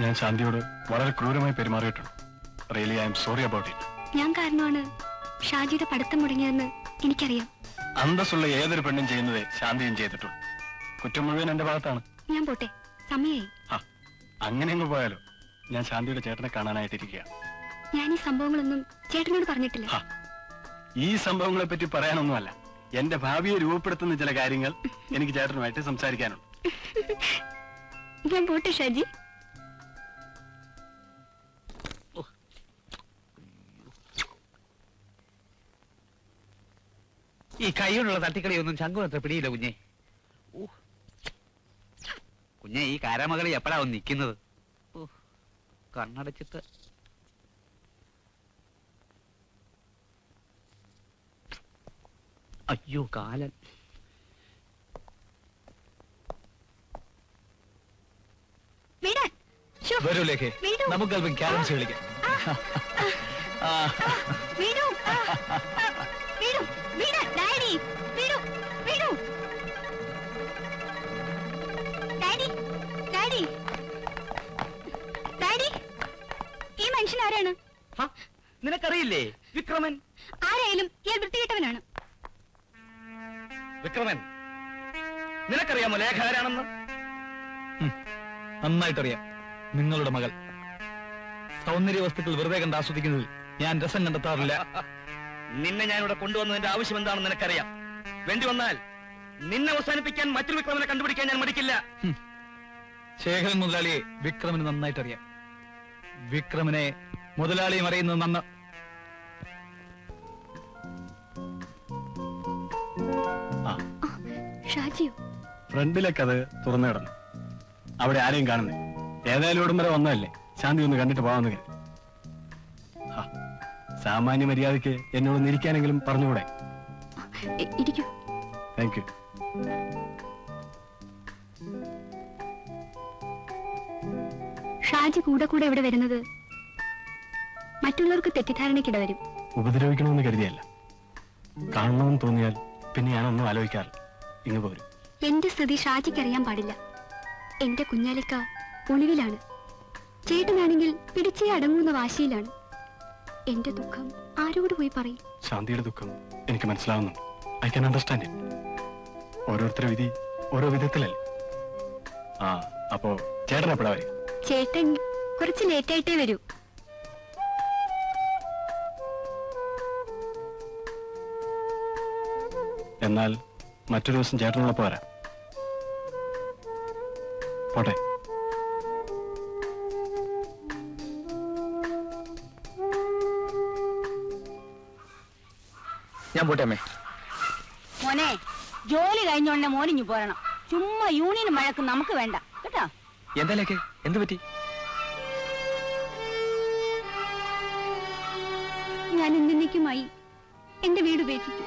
ഞാൻ ശാന്തിയോട് വളരെ ക്രൂരമായി പെരുമാറിയിട്ടുണ്ട്. Really I am sorry about it. ഞാൻ കാരണമാണ് ഷാജിയുടെ പഠിത്തം മുടങ്ങിയതെന്ന് എനിക്കറിയാം. അന്തസ്സുള്ള ഏതൊരു പെണ്ണും ചെയ്യുന്നതേ ശാന്തിയും ചെയ്തിട്ടുള്ളൂ. കുറ്റം മുഴുവൻ എന്റെ ഭാഗത്താണ്. ഞാൻ പോട്ടെ, സമയായി. അങ്ങനെ അങ്ങ് പോയാലോ? ഞാൻ ശാന്തിയുടെ ചേട്ടനെ കാണാനായിട്ടിരിക്കുക. ഞാൻ ഈ സംഭവങ്ങളൊന്നും ചേട്ടനോട് പറഞ്ഞിട്ടില്ല. ഈ സംഭവങ്ങളെ പറ്റി പറയാനൊന്നുമല്ല, എന്റെ ഭാവിയെ രൂപപ്പെടുത്തുന്ന ചില കാര്യങ്ങൾ എനിക്ക് ചേട്ടനുമായിട്ട് സംസാരിക്കാനുണ്ട്. ഞാൻ പോട്ടെ ഷാജി. ഈ കൈയോടുള്ള തട്ടിക്കളിയൊന്നും ശങ്കും അത്ര പിടിയില്ല കുഞ്ഞെ. കുഞ്ഞെ, ഈ കാരാമകളി എപ്പോഴാ ഒന്ന് നിൽക്കുന്നത്? കണ്ണടച്ചിട്ട് അയ്യോ കാലൻ. വരൂ ലേഖേ, നമുക്ക് അല്പം ക്യാരംസ് കളിക്കാം. ഈ മനുഷ്യൻ ആരാണ്? നിനക്കറിയില്ലേ? വിക്രമൻ. ആരായാലും ഇയാൾ വൃത്തികെട്ടവനാണ്. വിക്രമൻ, നിനക്കറിയാമോ ലേഖ ആരാണെന്ന്? നന്നായിട്ടറിയാം. നിങ്ങളുടെ മകൾ. സൗന്ദര്യ വസ്തുക്കൾ വെറുതെ കണ്ട് ആസ്വദിക്കുന്നതിൽ ഞാൻ രസം കണ്ടെത്താറില്ല. നിന്നെ ഞാൻ ഇവിടെ കൊണ്ടുവന്നതിന്റെ ആവശ്യം എന്താണെന്ന് നിനക്കറിയാം. വേണ്ടി വന്നാൽ നിന്നെ അവസാനിപ്പിക്കാൻ മറ്റൊരു വിക്രമനെ കണ്ടുപിടിക്കാൻ ഞാൻ മടിക്കില്ല. ശേഖരൻ മുതലാളിയെ വിക്രമിന് നന്നായിട്ട് അറിയാം. വിക്രമിനെ മുതലാളിയും അറിയുന്നത് നന്ന്. ഫ്രണ്ടിലേക്ക് അത് തുറന്നു കിടന്നു. അവിടെ ആരെയും കാണുന്നേ. ഏതായാലും ഇവിടം വരെ വന്നതല്ലേ, ശാന്തി ഒന്ന് കണ്ടിട്ട് പോവാന്ന് കരുതി. സാമാന്യ മര്യാദയ്ക്ക് എന്നോട് നിരിക്കാനെങ്കിലും പറഞ്ഞുകൂടെ? Thank you. ഷാജി കൂടെ കൂടെ ഇവിടെ വരുന്നത് മറ്റുള്ളവർക്ക് തെറ്റിദ്ധാരണയ്ക്കിട വരും. ഉപദ്രവിക്കണമെന്ന് കരുതിയല്ല, കാണണമെന്ന് തോന്നിയാൽ പിന്നെ ഞാനൊന്നും ആലോചിക്കാറില്ല, ഇങ്ങ് പോരും. എന്റെ സ്ഥിതി ഷാജിക്ക് അറിയാൻ പാടില്ല. എന്റെ കുഞ്ഞാലിക്ക ഒളിവിലാണ്. ചേട്ടനാണെങ്കിൽ പിടിച്ചേ അടങ്ങുന്ന വാശിയിലാണ്. എന്റെ ദുഃഖം ആരോട് പോയി പറയും? ശാന്തിയുടെ ദുഃഖം എനിക്ക് മനസ്സിലാവുന്നുണ്ട്. I can understand it. ഓരോരുത്തരുടെ വിധി ഓരോ വിധത്തിലല്ലേ. അപ്പോ ചേട്ടൻ എപ്പോഴാ വരിക? ചേട്ടൻ കുറച്ച് ലേറ്റായിട്ടേ വരൂ. എന്നാൽ മറ്റൊരു ദിവസം ചേട്ടനുള്ളപ്പോ വരാം. പോട്ടെ. ഞാൻ പോട്ടെ അമ്മേ. മോനെ, ജോലി കഴിഞ്ഞോണ്ടേ മോനിഞ്ഞു പോരണം. ചുമ്മാ യൂണിയൻ മഴക്ക് നമുക്ക് വേണ്ട കേട്ടോ. എന്തായാലൊക്കെ എന്ത് പറ്റി? ഞാൻ എന്നേക്കുമായി എന്റെ വീട് ഉപേക്ഷിച്ചു.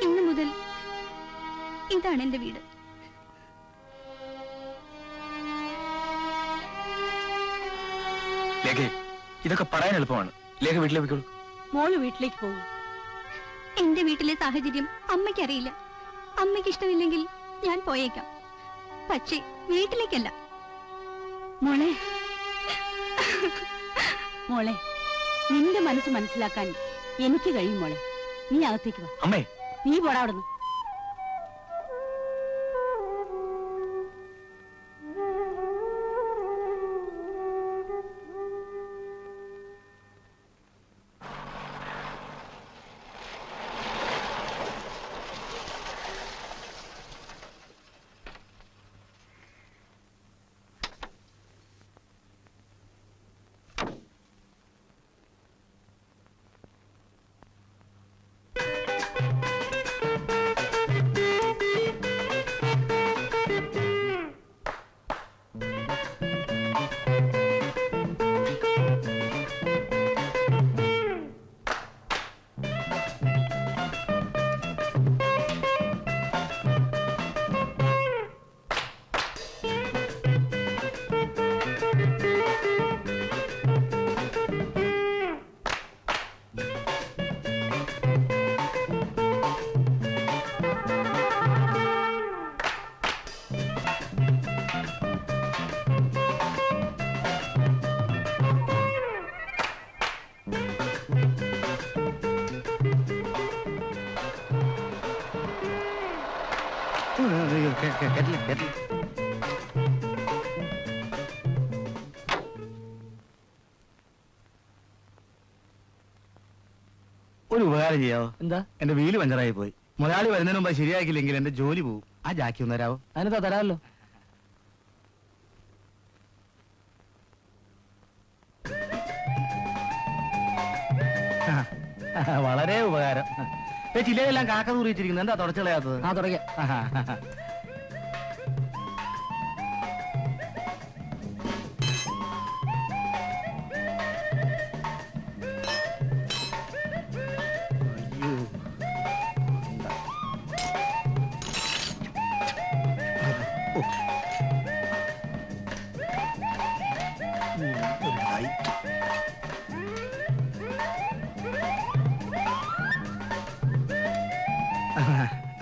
ഇന്നു മുതൽ ഇതാണ് എന്റെ വീട്. ലേഖ, ഇതൊക്കെ പറയാൻ എളുപ്പമാണ്. ലേഖ വീട്ടിലേക്ക് പോയിക്കോളൂ. മോള് വീട്ടിലേക്ക് പോകും. എന്റെ വീട്ടിലെ സാഹചര്യം അമ്മയ്ക്കറിയില്ല. അമ്മയ്ക്ക് ഇഷ്ടമില്ലെങ്കിൽ ഞാൻ പോയേക്കാം, പക്ഷേ വീട്ടിലേക്കല്ല. മോളെ മോളെ നിന്റെ മനസ്സ് മനസ്സിലാക്കാൻ എനിക്ക് കഴിയും മോളെ. നീ അകത്തേക്ക് വാ. അമ്മേ, നീ പോടാ അവിടുന്ന്. ഒരു ഉപകാരം ചെയ്യാവോ? എന്താ? എന്റെ വീല് പഞ്ചറായി പോയി. മുതലാളി വരുന്നതിന് മുമ്പ് ശരിയാക്കിയില്ലെങ്കിൽ എന്റെ ജോലി പോവും. ആ ജാക്കി ഒന്ന് തരാവോ? അതിനെന്താ, തരാമല്ലോ. വളരെ ഉപകാരം. ചില്ലയെല്ലാം കാക്ക തൂറിച്ചിരിക്കുന്നു. എന്താ തുടച്ചു കളയാത്തത്? തുടങ്ങ.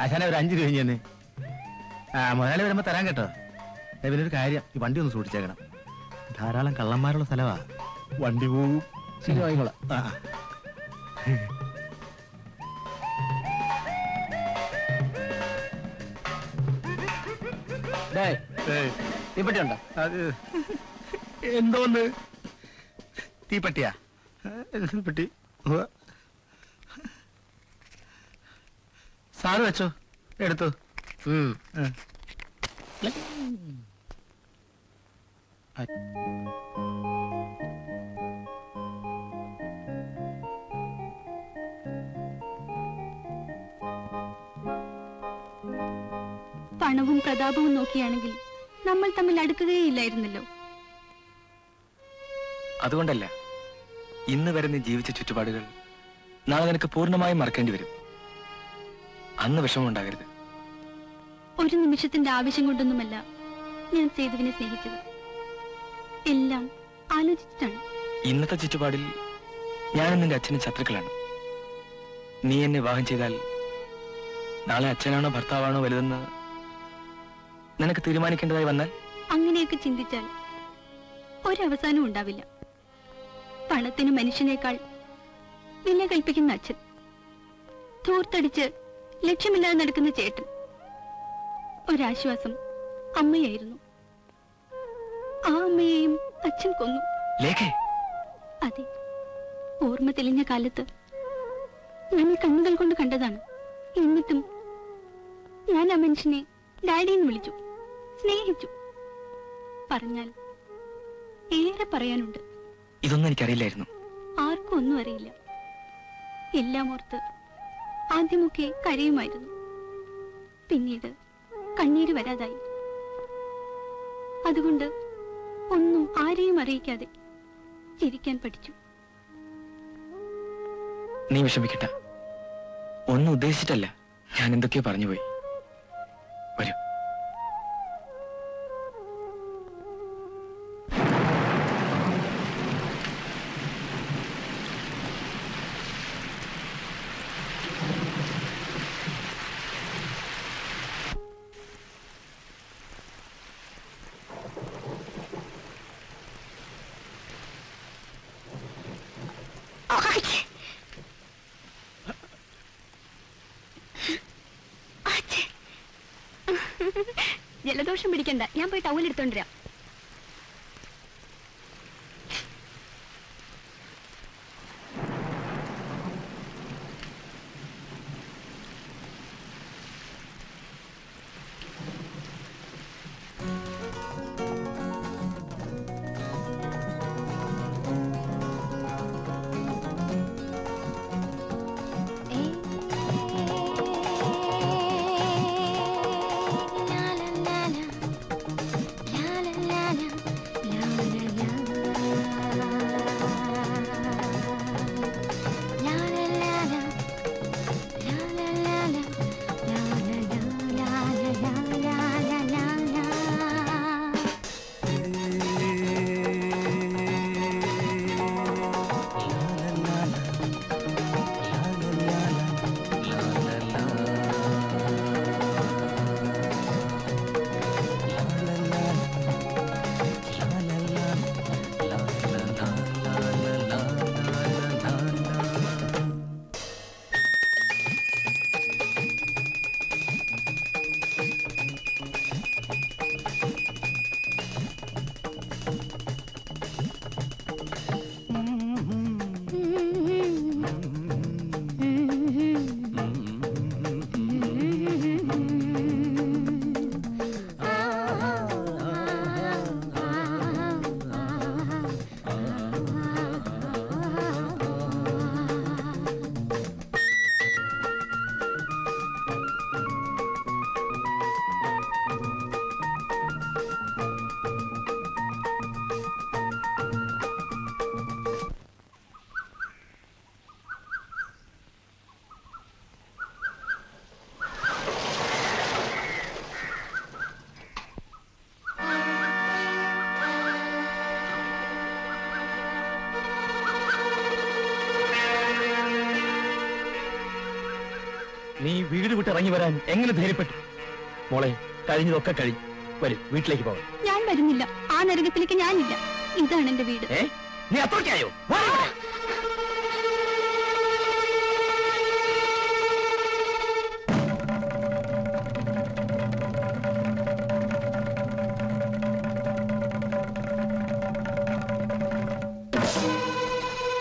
ആശാനെ ഒരു 5 രൂപ കഴിഞ്ഞ്. മുതലാളി വരുമ്പോ തരാൻ കേട്ടോ. പിന്നെ ഒരു കാര്യം, ഈ വണ്ടി ഒന്ന് സൂക്ഷിച്ചേക്കണം. ധാരാളം കള്ളന്മാരുള്ള സ്ഥലവാ. വണ്ടി പോവും. ശരി, വാങ്ങിക്കോളാം. തീപ്പെട്ടിയുണ്ടോ? അത് എന്തോന്ന് തീപ്പെട്ടിയാ? തീപ്പെട്ടി സാറ് വെച്ചോ, എടുത്തു. പണവും പ്രതാപവും നോക്കിയാണെങ്കിൽ നമ്മൾ തമ്മിൽ അടുക്കുകയില്ലായിരുന്നല്ലോ. അതുകൊണ്ടല്ല, ഇന്ന് വരെ നീ ജീവിച്ച ചുറ്റുപാടുകൾ നാളെ നിനക്ക് പൂർണ്ണമായും മറക്കേണ്ടി വരും. അന്ന് വിഷമമുണ്ടാകരുത്. ഒരു നിമിഷത്തിന്റെ ആവശ്യം കൊണ്ടൊന്നുമല്ല ഞാൻ സേതുവിനെ സ്നേഹിച്ചത്. എല്ലാം ആലോചിച്ചിട്ടാണ്. ഇന്നത്തെ ചുറ്റുപാടിൽ ഞാനും നിന്റെ അച്ഛനും ശത്രുക്കളാണ്. നീ എന്നെ വിവാഹം ചെയ്താൽ നാളെ അച്ഛനാണോ ഭർത്താവാണോ വലുതെന്ന് നിനക്ക് തീരുമാനിക്കേണ്ടതായി വന്നാൽ? അങ്ങനെയൊക്കെ ചിന്തിച്ചാൽ ഒരവസാനവും ഉണ്ടാവില്ല. പണത്തിന് മനുഷ്യനേക്കാൾ വില കൽപ്പിക്കുന്ന അച്ഛൻ, ധൂർത്തടിച്ച് ലക്ഷ്യമില്ലാതെ നടക്കുന്ന ചേട്ടൻ. ഒരാശ്വാസം അമ്മയായിരുന്നു. ആ അമ്മയെയും അച്ഛൻ കൊന്നു. അതെ, ഓർമ്മ തെളിഞ്ഞ കാലത്ത് ഞാൻ ഈ കണ്ണുകൾ കൊണ്ട് കണ്ടതാണ്. എന്നിട്ടും ഞാൻ ആ മനുഷ്യനെ ഡാഡിന്ന് വിളിച്ചു, സ്നേഹിച്ചു. പറഞ്ഞാൽ ഏറെ പറയാനുണ്ട്. ഇതൊന്നും എനിക്കറിയില്ലായിരുന്നു. ആർക്കും ഒന്നും അറിയില്ല. എല്ലാം ഓർത്ത് ആദ്യമൊക്കെ കരയുമായിരുന്നു. പിന്നീട് കണ്ണീര് വരാതായി. അതുകൊണ്ട് ഒന്നും ആരെയും അറിയിക്കാതെ ചിരിക്കാൻ പഠിച്ചു. നീ വിഷമിക്കട്ട. ഒന്നും ഉദ്ദേശിച്ചിട്ടല്ല. ഞാൻ എന്തൊക്കെയോ പറഞ്ഞുപോയി. വരൂ. ജലദോഷം പിടിക്കണ്ട, ഞാൻ പോയി ടൗൽ എടുത്തോണ്ടിരാം. നീ വീട് വിട്ട് ഇറങ്ങി വരാൻ എങ്ങനെ ധൈര്യപ്പെട്ടു? മോളെ, കഴിഞ്ഞതൊക്കെ കഴിഞ്ഞു. വരും, വീട്ടിലേക്ക് പോകാം. ഞാൻ വരുന്നില്ല. ആ നരകത്തിലേക്ക് ഞാനില്ല. ഇതാണ് എന്റെ വീട്. നീ അത്രയ്ക്കായോ?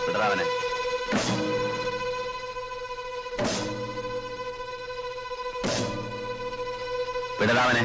വിടറാവനെ. വിടറാവനെ.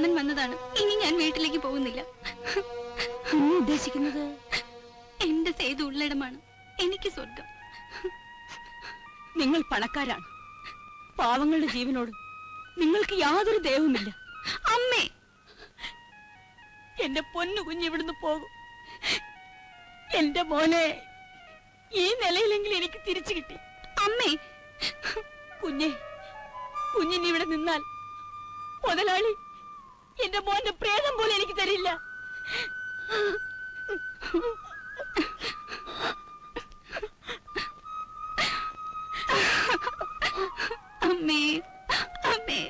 കാണാൻ വന്നതാണ്. ഇനി ഞാൻ വീട്ടിലേക്ക് പോകുന്നില്ല. ഉദ്ദേശിക്കുന്നത് എന്റെ സേതു ഉള്ളിടമാണ് എനിക്ക് സ്വർഗം. നിങ്ങൾ പണക്കാരാണ്. പാവങ്ങളുടെ ജീവനോട് നിങ്ങൾക്ക് യാതൊരു ദേഹവുമില്ല. അമ്മേ, എന്റെ പൊന്നു കുഞ്ഞ് ഇവിടുന്ന് പോകും. എന്റെ മോനെ ഈ നിലയിലെങ്കിലും എനിക്ക് തിരിച്ചു കിട്ടി. അമ്മേ, കുഞ്ഞിന് ഇവിടെ നിന്നാൽ മുതലാളി എന്റെ മോന്റെ പ്രേതം പോലെ എനിക്ക് തരില്ല. അമ്മേ, അമ്മേ.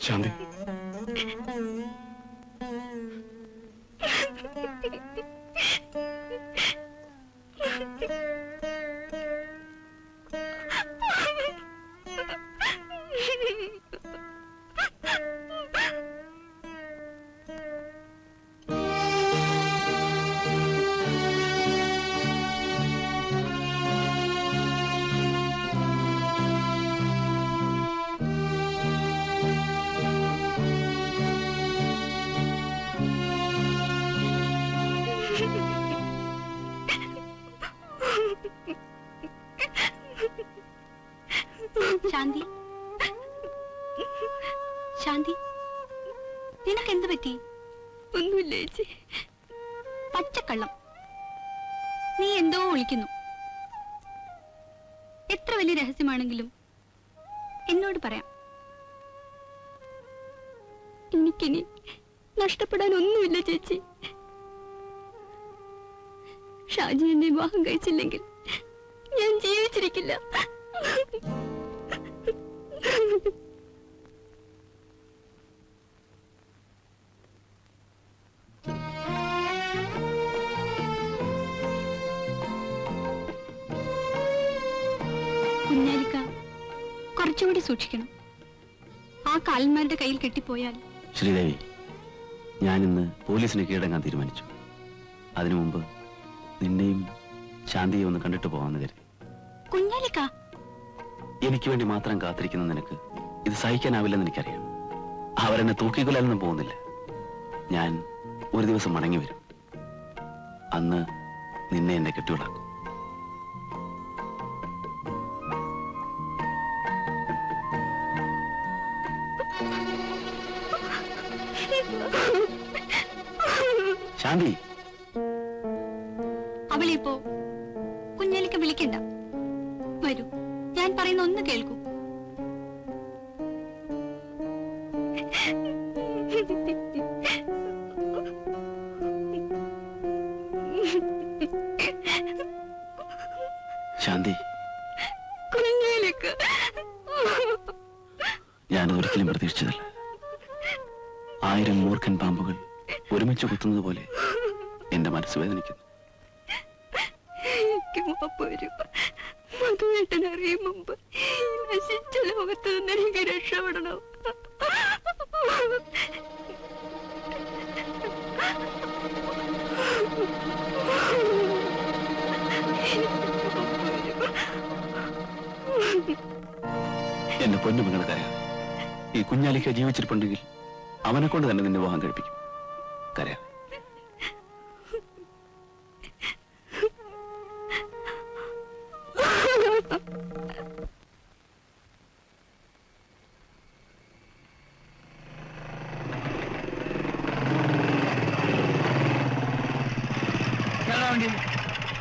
ശാന്തി, ശാന്തി, ശാന്തി, നിനക്കെന്ത് പറ്റി? ഒന്നുമില്ല ചേച്ചി. പച്ചക്കള്ളം. നീ എന്തോ ഒളിക്കുന്നു. എത്ര വലിയ രഹസ്യമാണെങ്കിലും എന്നോട് പറയാം. എനിക്കിനി നഷ്ടപ്പെടാൻ ഒന്നുമില്ല ചേച്ചി. ഷാജി എന്നെ വിവാഹം കഴിച്ചില്ലെങ്കിൽ ഞാൻ ജീവിച്ചിരിക്കില്ല. കുഞ്ഞാലിക്ക, കുറച്ചുകൂടി സൂക്ഷിക്കണം. ആ കാലന്മാരുടെ കയ്യിൽ കെട്ടിപ്പോയാൽ. ശ്രീദേവി, ഞാനിന്ന് പോലീസിനെ കീഴടങ്ങാൻ തീരുമാനിച്ചു. അതിനു മുമ്പ് നിന്നെയും ശാന്തിയെ ഒന്ന് കണ്ടിട്ട് പോകാമെന്ന് കരുതി. കുഞ്ഞാലിക്ക, എനിക്ക് വേണ്ടി മാത്രം കാത്തിരിക്കുന്ന നിനക്ക് ഇത് സഹിക്കാനാവില്ലെന്ന് എനിക്കറിയാം. അവരെന്നെ തൂക്കിക്കൊല്ലാനൊന്നും പോകുന്നില്ല. ഞാൻ ഒരു ദിവസം മടങ്ങി വരും. അന്ന് നിന്നെ എന്നെ കെട്ടിയുള്ളാക്കും. ശാന്തി, അവളിപ്പോ കുഞ്ഞാലിക്ക വിളിക്കണ്ട. വരൂ, ഞാൻ പറയുന്ന ഒന്ന് കേൾക്കൂ. ശാന്തി, കുഞ്ഞാലിക്ക, ഞാനതൊരിക്കലും പ്രതീക്ഷിച്ചതല്ല. 1000 മൂർഖൻ പാമ്പുകൾ ഒരുമിച്ച് കുത്തുന്നത് പോലെ എന്റെ മനസ്സ് വേദനിക്കുന്നു. എനിക്ക് മാപ്പ് വരും. മധുവേട്ടൻ അറിയും മുമ്പ് നശിച്ച ലോകത്ത് നിന്ന് എനിക്ക് രക്ഷപ്പെടണം. എന്റെ പൊന്നു പെങ്ങളെ കരയാം. ഈ കുഞ്ഞാലിക്ക ജീവിച്ചിരിപ്പുണ്ടെങ്കിൽ അവനെ കൊണ്ട് തന്നെ നിന്നെ വിവാഹം കഴിപ്പിക്കും. കരയാം.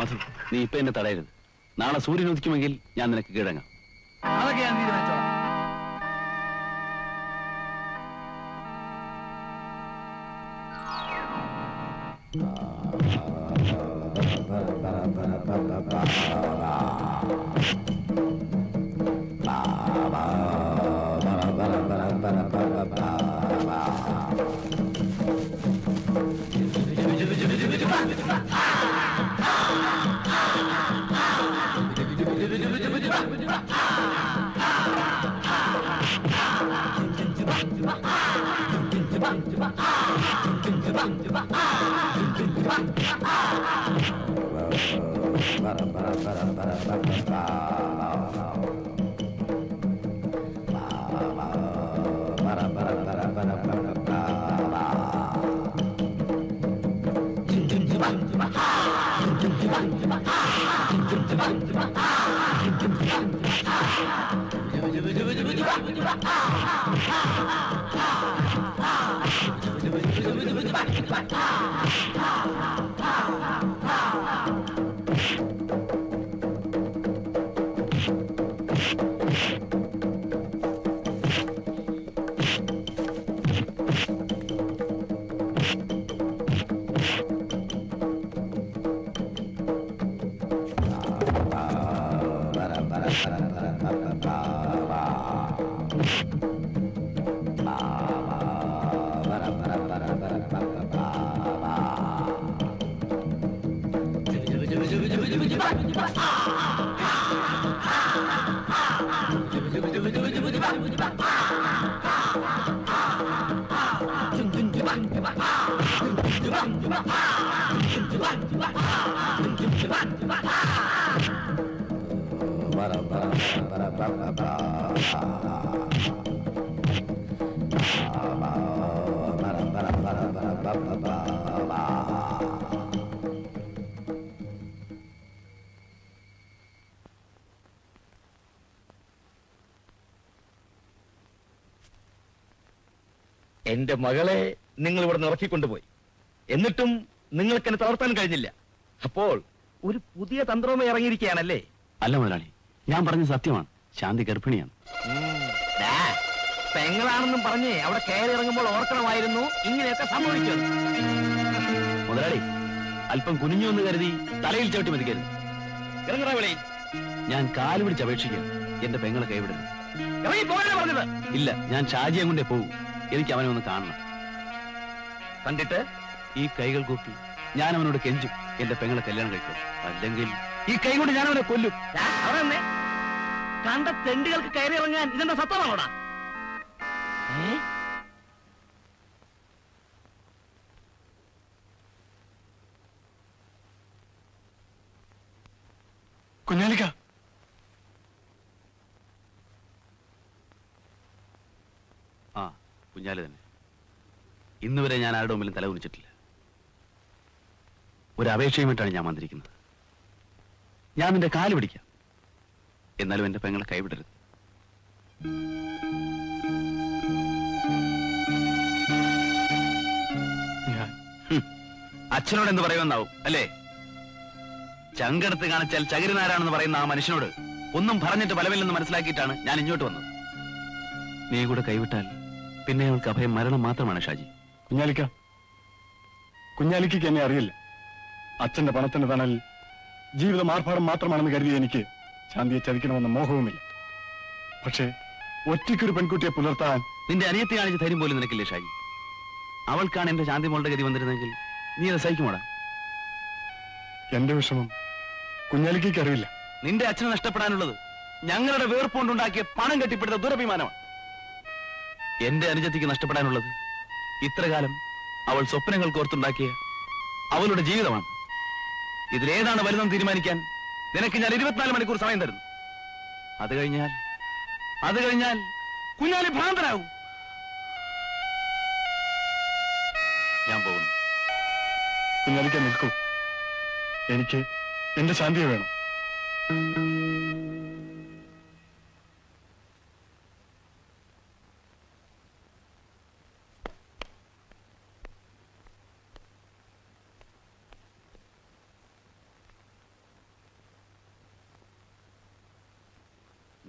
മധു, നീ ഇപ്പൊ എന്നെ തടയരുത്. നാളെ സൂര്യൻ ഉദിക്കുമെങ്കിൽ ഞാൻ നിനക്ക് കീഴടങ്ങാം. അതൊക്കെ ഞാൻ തീരുമാനിച്ചോളാം. എന്റെ മകളെ നിങ്ങൾ ഇവിടെ ഇറക്കിക്കൊണ്ടുപോയി. എന്നിട്ടും നിങ്ങൾക്ക് എന്നെ തളർത്താൻ കഴിഞ്ഞില്ല. അപ്പോൾ ഒരു പുതിയ തന്ത്രവുമായി ഇറങ്ങിയിരിക്കുകയാണല്ലേ? അല്ല മുതലാളി, ഞാൻ പറഞ്ഞത് സത്യമാണ്. ശാന്തി ഗർഭിണിയാണ്. പെങ്ങളാണെന്നും പറഞ്ഞ് അവിടെ കയറി ഇറങ്ങുമ്പോൾ ഓർക്കണമായിരുന്നു ഇങ്ങനെയൊക്കെ സംഭവിച്ചത്. മുതലാളി, അല്പം കുനിഞ്ഞു എന്ന് കരുതി തലയിൽ ചവിട്ടി മതിക്കരുത്. ഇറങ്ങണ വിളയിൽ ഞാൻ കാല് പിടിച്ച് അപേക്ഷിക്കാം. എന്റെ പെങ്ങളെ കൈവിടരുത്. ഇറങ്ങി പോകാനാ പറഞ്ഞത്. ഇല്ല, ഞാൻ ഷാജിയെ കൊണ്ടേ പോകും. എനിക്ക് അവനെ ഒന്ന് കാണണം. കണ്ടിട്ട് ഈ കൈകൾ കൂപ്പി ഞാൻ അവനോട് കെഞ്ചും, എന്റെ പെങ്ങളെ കല്യാണം കഴിക്കും. അല്ലെങ്കിൽ ഈ കൈ കൊണ്ട് ഞാൻ അവനെ കൊല്ലും. അവിടെ തന്നെ കണ്ട തെണ്ടുകൾക്ക് കയറി ഇറങ്ങാൻ ഇതെന്താ സത്യമാണോടാ? കുഞ്ഞാലിക്ക, ആ കുഞ്ഞാലി തന്നെ. ഇന്നുവരെ ഞാൻ ആരുടെ മുമ്പിലും തല കുനിച്ചിട്ടില്ല. ഒരു അപേക്ഷയുമായിട്ടാണ് ഞാൻ വന്നിരിക്കുന്നത്. ഞാൻ നിന്റെ കാല് പിടിക്കാം, എന്നാലും എന്റെ പെങ്ങളെ കൈവിടരുത്. അച്ഛനോട് എന്ത് പറയുമെന്നാവും അല്ലേ? ചങ്കെടുത്ത് കാണിച്ചാൽ ചകിരിനാരാണെന്ന് പറയുന്ന ആ മനുഷ്യനോട് ഒന്നും പറഞ്ഞിട്ട് ഫലമില്ലെന്ന് മനസ്സിലാക്കിയിട്ടാണ് ഞാൻ ഇങ്ങോട്ട് വന്നത്. നീ കൂടെ കൈവിട്ടാൽ പിന്നെ അവൾക്ക് അഭയം മരണം മാത്രമാണ് ഷാജി. കുഞ്ഞാലിക്ക് എന്നെ അറിയില്ല. അച്ഛന്റെ പണത്തിന്റെ തണൽ ജീവിതം ആർഭാടം മാത്രമാണെന്ന് കരുതി എനിക്ക് ശാന്തിയെ ചതിക്കണമെന്ന മോഹവുമില്ല. പക്ഷേ ഒറ്റയ്ക്കൊരു പെൺകുട്ടിയെ പുലർത്താൻ നിന്റെ അനിയത്തി കാണിച്ച ധൈര്യം പോലും നിനക്കില്ലേ ഷാജി? അവൾക്കാണ് എന്റെ ശാന്തി മോളുടെ ഗതി വന്നിരുന്നെങ്കിൽ നീ അത് സഹിക്കുമോടാ? എന്റെ വിഷമം കുഞ്ഞാലിക്ക് അറിയില്ല. നിന്റെ അച്ഛനെ നഷ്ടപ്പെടാനുള്ളത് ഞങ്ങളുടെ വേർപ്പുകൊണ്ടുണ്ടാക്കിയ പണം കെട്ടിപ്പിടുത്ത ദുരഭിമാനമാണ്. എന്റെ അനുജത്തിക്ക് നഷ്ടപ്പെടാനുള്ളത് ഇത്രകാലം അവൾ സ്വപ്നങ്ങൾ കോർത്തുണ്ടാക്കിയ അവളുടെ ജീവിതമാണ്. ഇതിലേതാണ് വലുതെന്ന് തീരുമാനിക്കാൻ നിനക്ക് ഞാൻ 24 മണിക്കൂർ സമയം തരുന്നു. അത് കഴിഞ്ഞാൽ അത് കഴിഞ്ഞാൽ കുഞ്ഞാലി ഭ്രാന്തരാകും. ഞാൻ പോകുന്നു. കുഞ്ഞാലിക്ക നിൽക്കൂ. എനിക്ക് എന്റെ ശാന്തിയെ വേണം.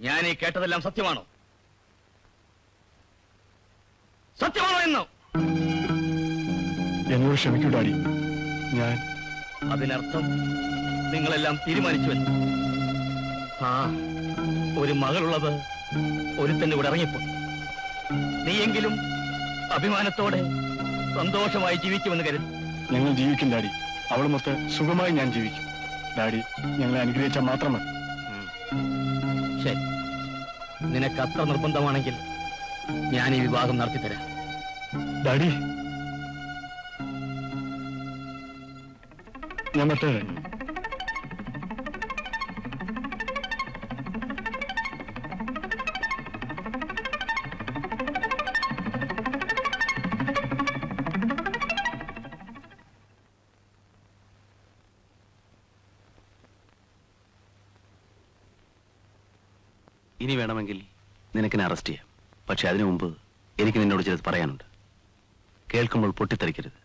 ഞാൻ ഈ കേട്ടതെല്ലാം സത്യമാണോ? സത്യമാണോ എന്ന് എന്നോട് ക്ഷമിക്കൂ ഡാഡി. ഞാൻ അതിനർത്ഥം നിങ്ങളെല്ലാം തീരുമാനിച്ചുവല്ലോ. ആ ഒരു മകളുള്ളത് ഒരുത്തന്നെ ഇവിടെ ഇറങ്ങിപ്പോ. നീയെങ്കിലും അഭിമാനത്തോടെ സന്തോഷമായി ജീവിക്കുമെന്ന് കരുതി. ഞങ്ങൾ ജീവിക്കും ഡാഡി. അവളുമൊത്ത് സുഖമായി ഞാൻ ജീവിക്കും. ഡാഡി ഞങ്ങളെ അനുഗ്രഹിച്ചാൽ മാത്രം മതി. ശരി, നിനക്ക് അത്ര നിർബന്ധമാണെങ്കിൽ ഞാൻ ഈ വിവാഹം നടത്തിത്തരാം. ഡാഡി ഞാൻ മറ്റേ ഇനി വേണമെങ്കിൽ നിനക്കെന്നെ അറസ്റ്റ് ചെയ്യാം. പക്ഷെ അതിനു മുമ്പ് എനിക്ക് നിന്നോട് ചിലത് പറയാനുണ്ട്. കേൾക്കുമ്പോൾ പൊട്ടിത്തെറിക്കരുത്.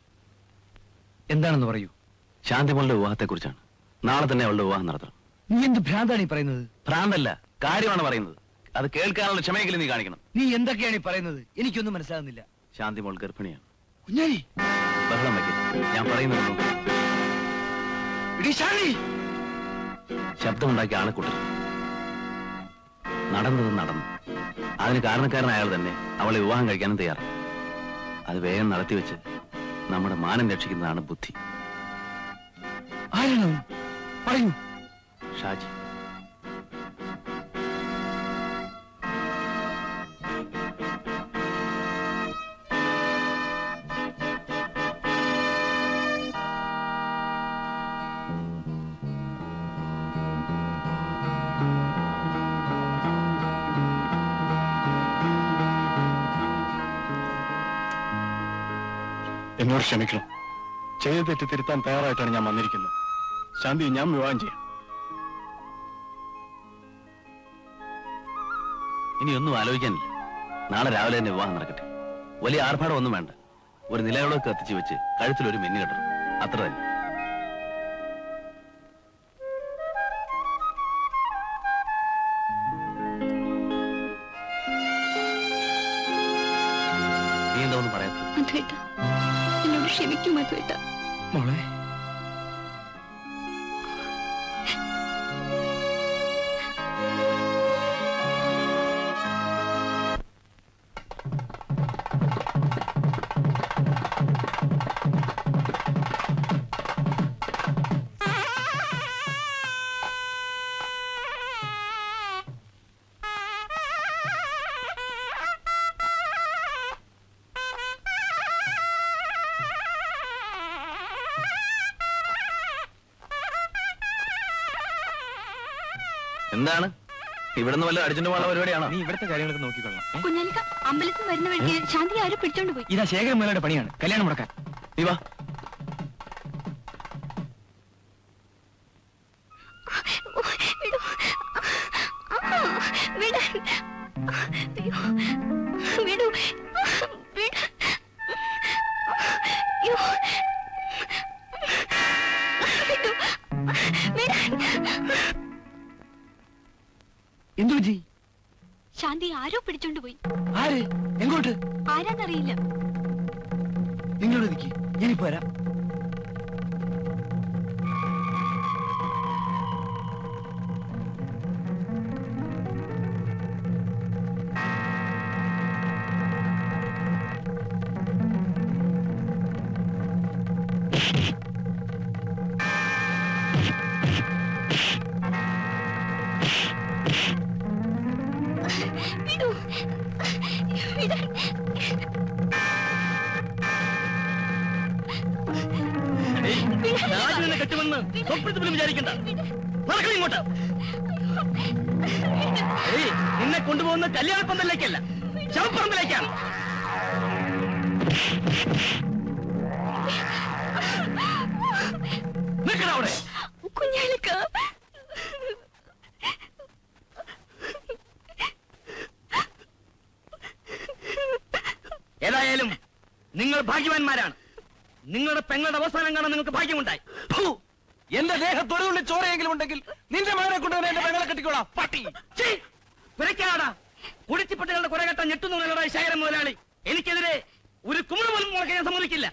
എന്താണെന്ന് പറയൂ. ശാന്തിമോളുടെ വിവാഹത്തെക്കുറിച്ചാണ്. നാളെ തന്നെ അവളുടെ വിവാഹം നടത്തണം. നീ എന്ത് ഭ്രാന്താണ് ഈ പറയുന്നത്? ഭ്രാന്തല്ല, കാര്യമാണ് പറയുന്നത്. അത് കേൾക്കാനുള്ള ക്ഷമയെങ്കിലും നീ കാണിക്കണം. നീ എന്തൊക്കെയാണ് ഈ പറയുന്നത്? എനിക്കൊന്നും മനസ്സിലാകുന്നില്ല. ശാന്തിമോൾ ഗർഭിണിയാണ്. കുഞ്ഞാലി, ബഹളം വയ്ക്കരുത്. ഞാൻ പറയുന്നത് ശബ്ദമുണ്ടാക്കി ആളെ കൂട്ടരുത്. നടന്നത് നടന്നു. അതിന് കാരണക്കാരൻ അയാൾ തന്നെ അവളെ വിവാഹം കഴിക്കാനും തയ്യാറാണ്. അത് വേഗം നടത്തിവെച്ച് നമ്മുടെ മാനം രക്ഷിക്കുന്നതാണ് ബുദ്ധി. ആരാണ്? പറയൂ. ഷാജി. എന്നോട് ക്ഷമിക്കണം. ചെയ്ത തെറ്റ് തിരുത്താൻ തയ്യാറായിട്ടാണ് ഞാൻ വന്നിരിക്കുന്നത്. ശാന്തി ഞാൻ വിവാഹം ചെയ്യാം. ഇനിയൊന്നും ആലോചിക്കാനില്ല. നാളെ രാവിലെ തന്നെ വിവാഹം നടക്കട്ടെ. വലിയ ആർഭാടം ഒന്നും വേണ്ട. ഒരു നിലവിളക്ക് കത്തിച്ചു വെച്ച് കഴുത്തിലൊരു മിന്നു കെട്ടണം. അത്ര തന്നെ. നീ എന്താ ഒന്നും പറയാത്തത്? എന്നോട് ക്ഷമിക്കും മധുവേട്ട. മോളെ, എന്താണ് ഇവിടുന്ന് വല്ല അടിച്ചിട്ട് പോകാനുള്ള പരിപാടിയാണോ? നീ ഇവിടുത്തെ കാര്യങ്ങളൊക്കെ നോക്കിക്കൊള്ളാം. കുഞ്ഞാലിക്ക, അമ്പലത്തിൽ വരുന്ന വഴിക്ക് ശാന്തി ആരും പിടിച്ചോണ്ട് പോയി. ഇതാ ശേഖരൻ മുതലാളിയുടെ പണിയാണ് കല്യാണം മുടക്കാൻ. നീ വാ. എന്തു പറ്റി? ശാന്തി ആരോ പിടിച്ചോണ്ട് പോയി. ആര്? എങ്ങോട്ട്? ആരാന്നറിയില്ല. നിങ്ങളോട് നിൽക്കി, ഞാനിപ്പോ വരാം. കെട്ടുമെന്ന് സ്വപ്നത്തിൽ വിചാരിക്കണ്ട. നടക്കണം ഇങ്ങോട്ട്. നിന്നെ കൊണ്ടുപോകുന്ന കല്യാണപ്പന്തലിലേക്കല്ല, ശവപ്പറമ്പിലേക്കാണ്. നിൽക്കണം അവിടെ. കുഞ്ഞാലിക്ക, ഏതായാലും നിങ്ങൾ ഭാഗ്യവാന്മാരാണ്. നിങ്ങളുടെ പെങ്ങളുടെ അവസാനം കാണാൻ നിങ്ങൾക്ക് ഭാഗ്യമുണ്ടായി. എന്റെ ദേഹത്തൊരു ചോരയെങ്കിലും ഉണ്ടെങ്കിൽ നിന്റെ മകനെ കൊണ്ടുവന്ന് എന്റെ പെങ്ങളെ കെട്ടിക്കോളാം. പട്ടി വിലക്കാടാ കുടിച്ചിപ്പട്ടികളുടെ കുറെ കെട്ടാൻ ഞെട്ടുന്നവരായി ശേഖരൻ മുതലാളി. എനിക്കെതിരെ ഒരു കുമിള പോലും മുളക്കാൻ ഞാൻ സമ്മതിക്കില്ല.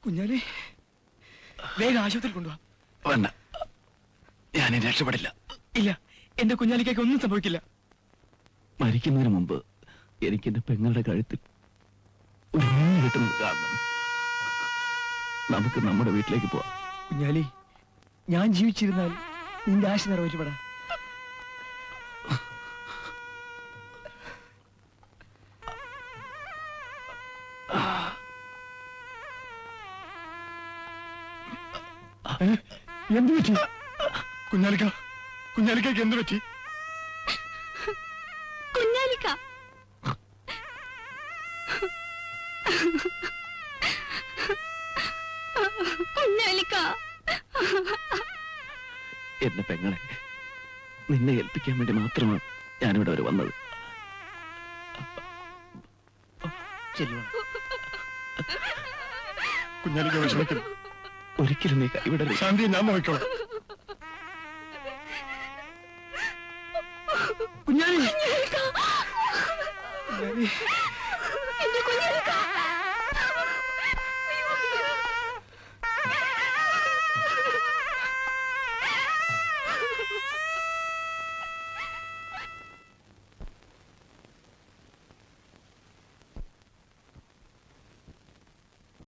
കുഞ്ഞാലി, വേഗം ആശുപത്രിയിൽ കൊണ്ടുപോവാ. വേണ്ട, ഞാനും രക്ഷപ്പെടില്ല. ഇല്ല, എന്റെ കുഞ്ഞാലിക്കേക്ക് ഒന്നും സംഭവിക്കില്ല. മരിക്കുന്നതിന് മുമ്പ് എനിക്ക് എന്റെ പെങ്ങളുടെ കഴുത്തിൽ ഒരു മീൻ കിട്ടുന്നത് കാണണം. നമുക്ക് നമ്മുടെ വീട്ടിലേക്ക് പോവാം. കുഞ്ഞാലി, ഞാൻ ജീവിച്ചിരുന്നാൽ നിന്റെ ആശ നിറവേറ്റപ്പെടാ. എന്ത് പറ്റി കുഞ്ഞാലിക്ക? കുഞ്ഞാലിക്കയ്ക്ക് എന്ത് പറ്റി? കുഞ്ഞാലിക്ക കുഞ്ഞാലിക്ക എന്റെ പെങ്ങളെ നിന്നെ ഏൽപ്പിക്കാൻ വേണ്ടി മാത്രമാണ് ഞാനിവിടെ വരെ വന്നത്. കുഞ്ഞാലിക്ക വിഷമിക്കുന്നു. ഒരിക്കലും നീ കൈവിടരുത്. ശാന്തിയെ ഞാൻ നോക്കിക്കോളാം. കുഞ്ഞാലി, കുഞ്ഞാലിക്ക. കുഞ്ഞാലി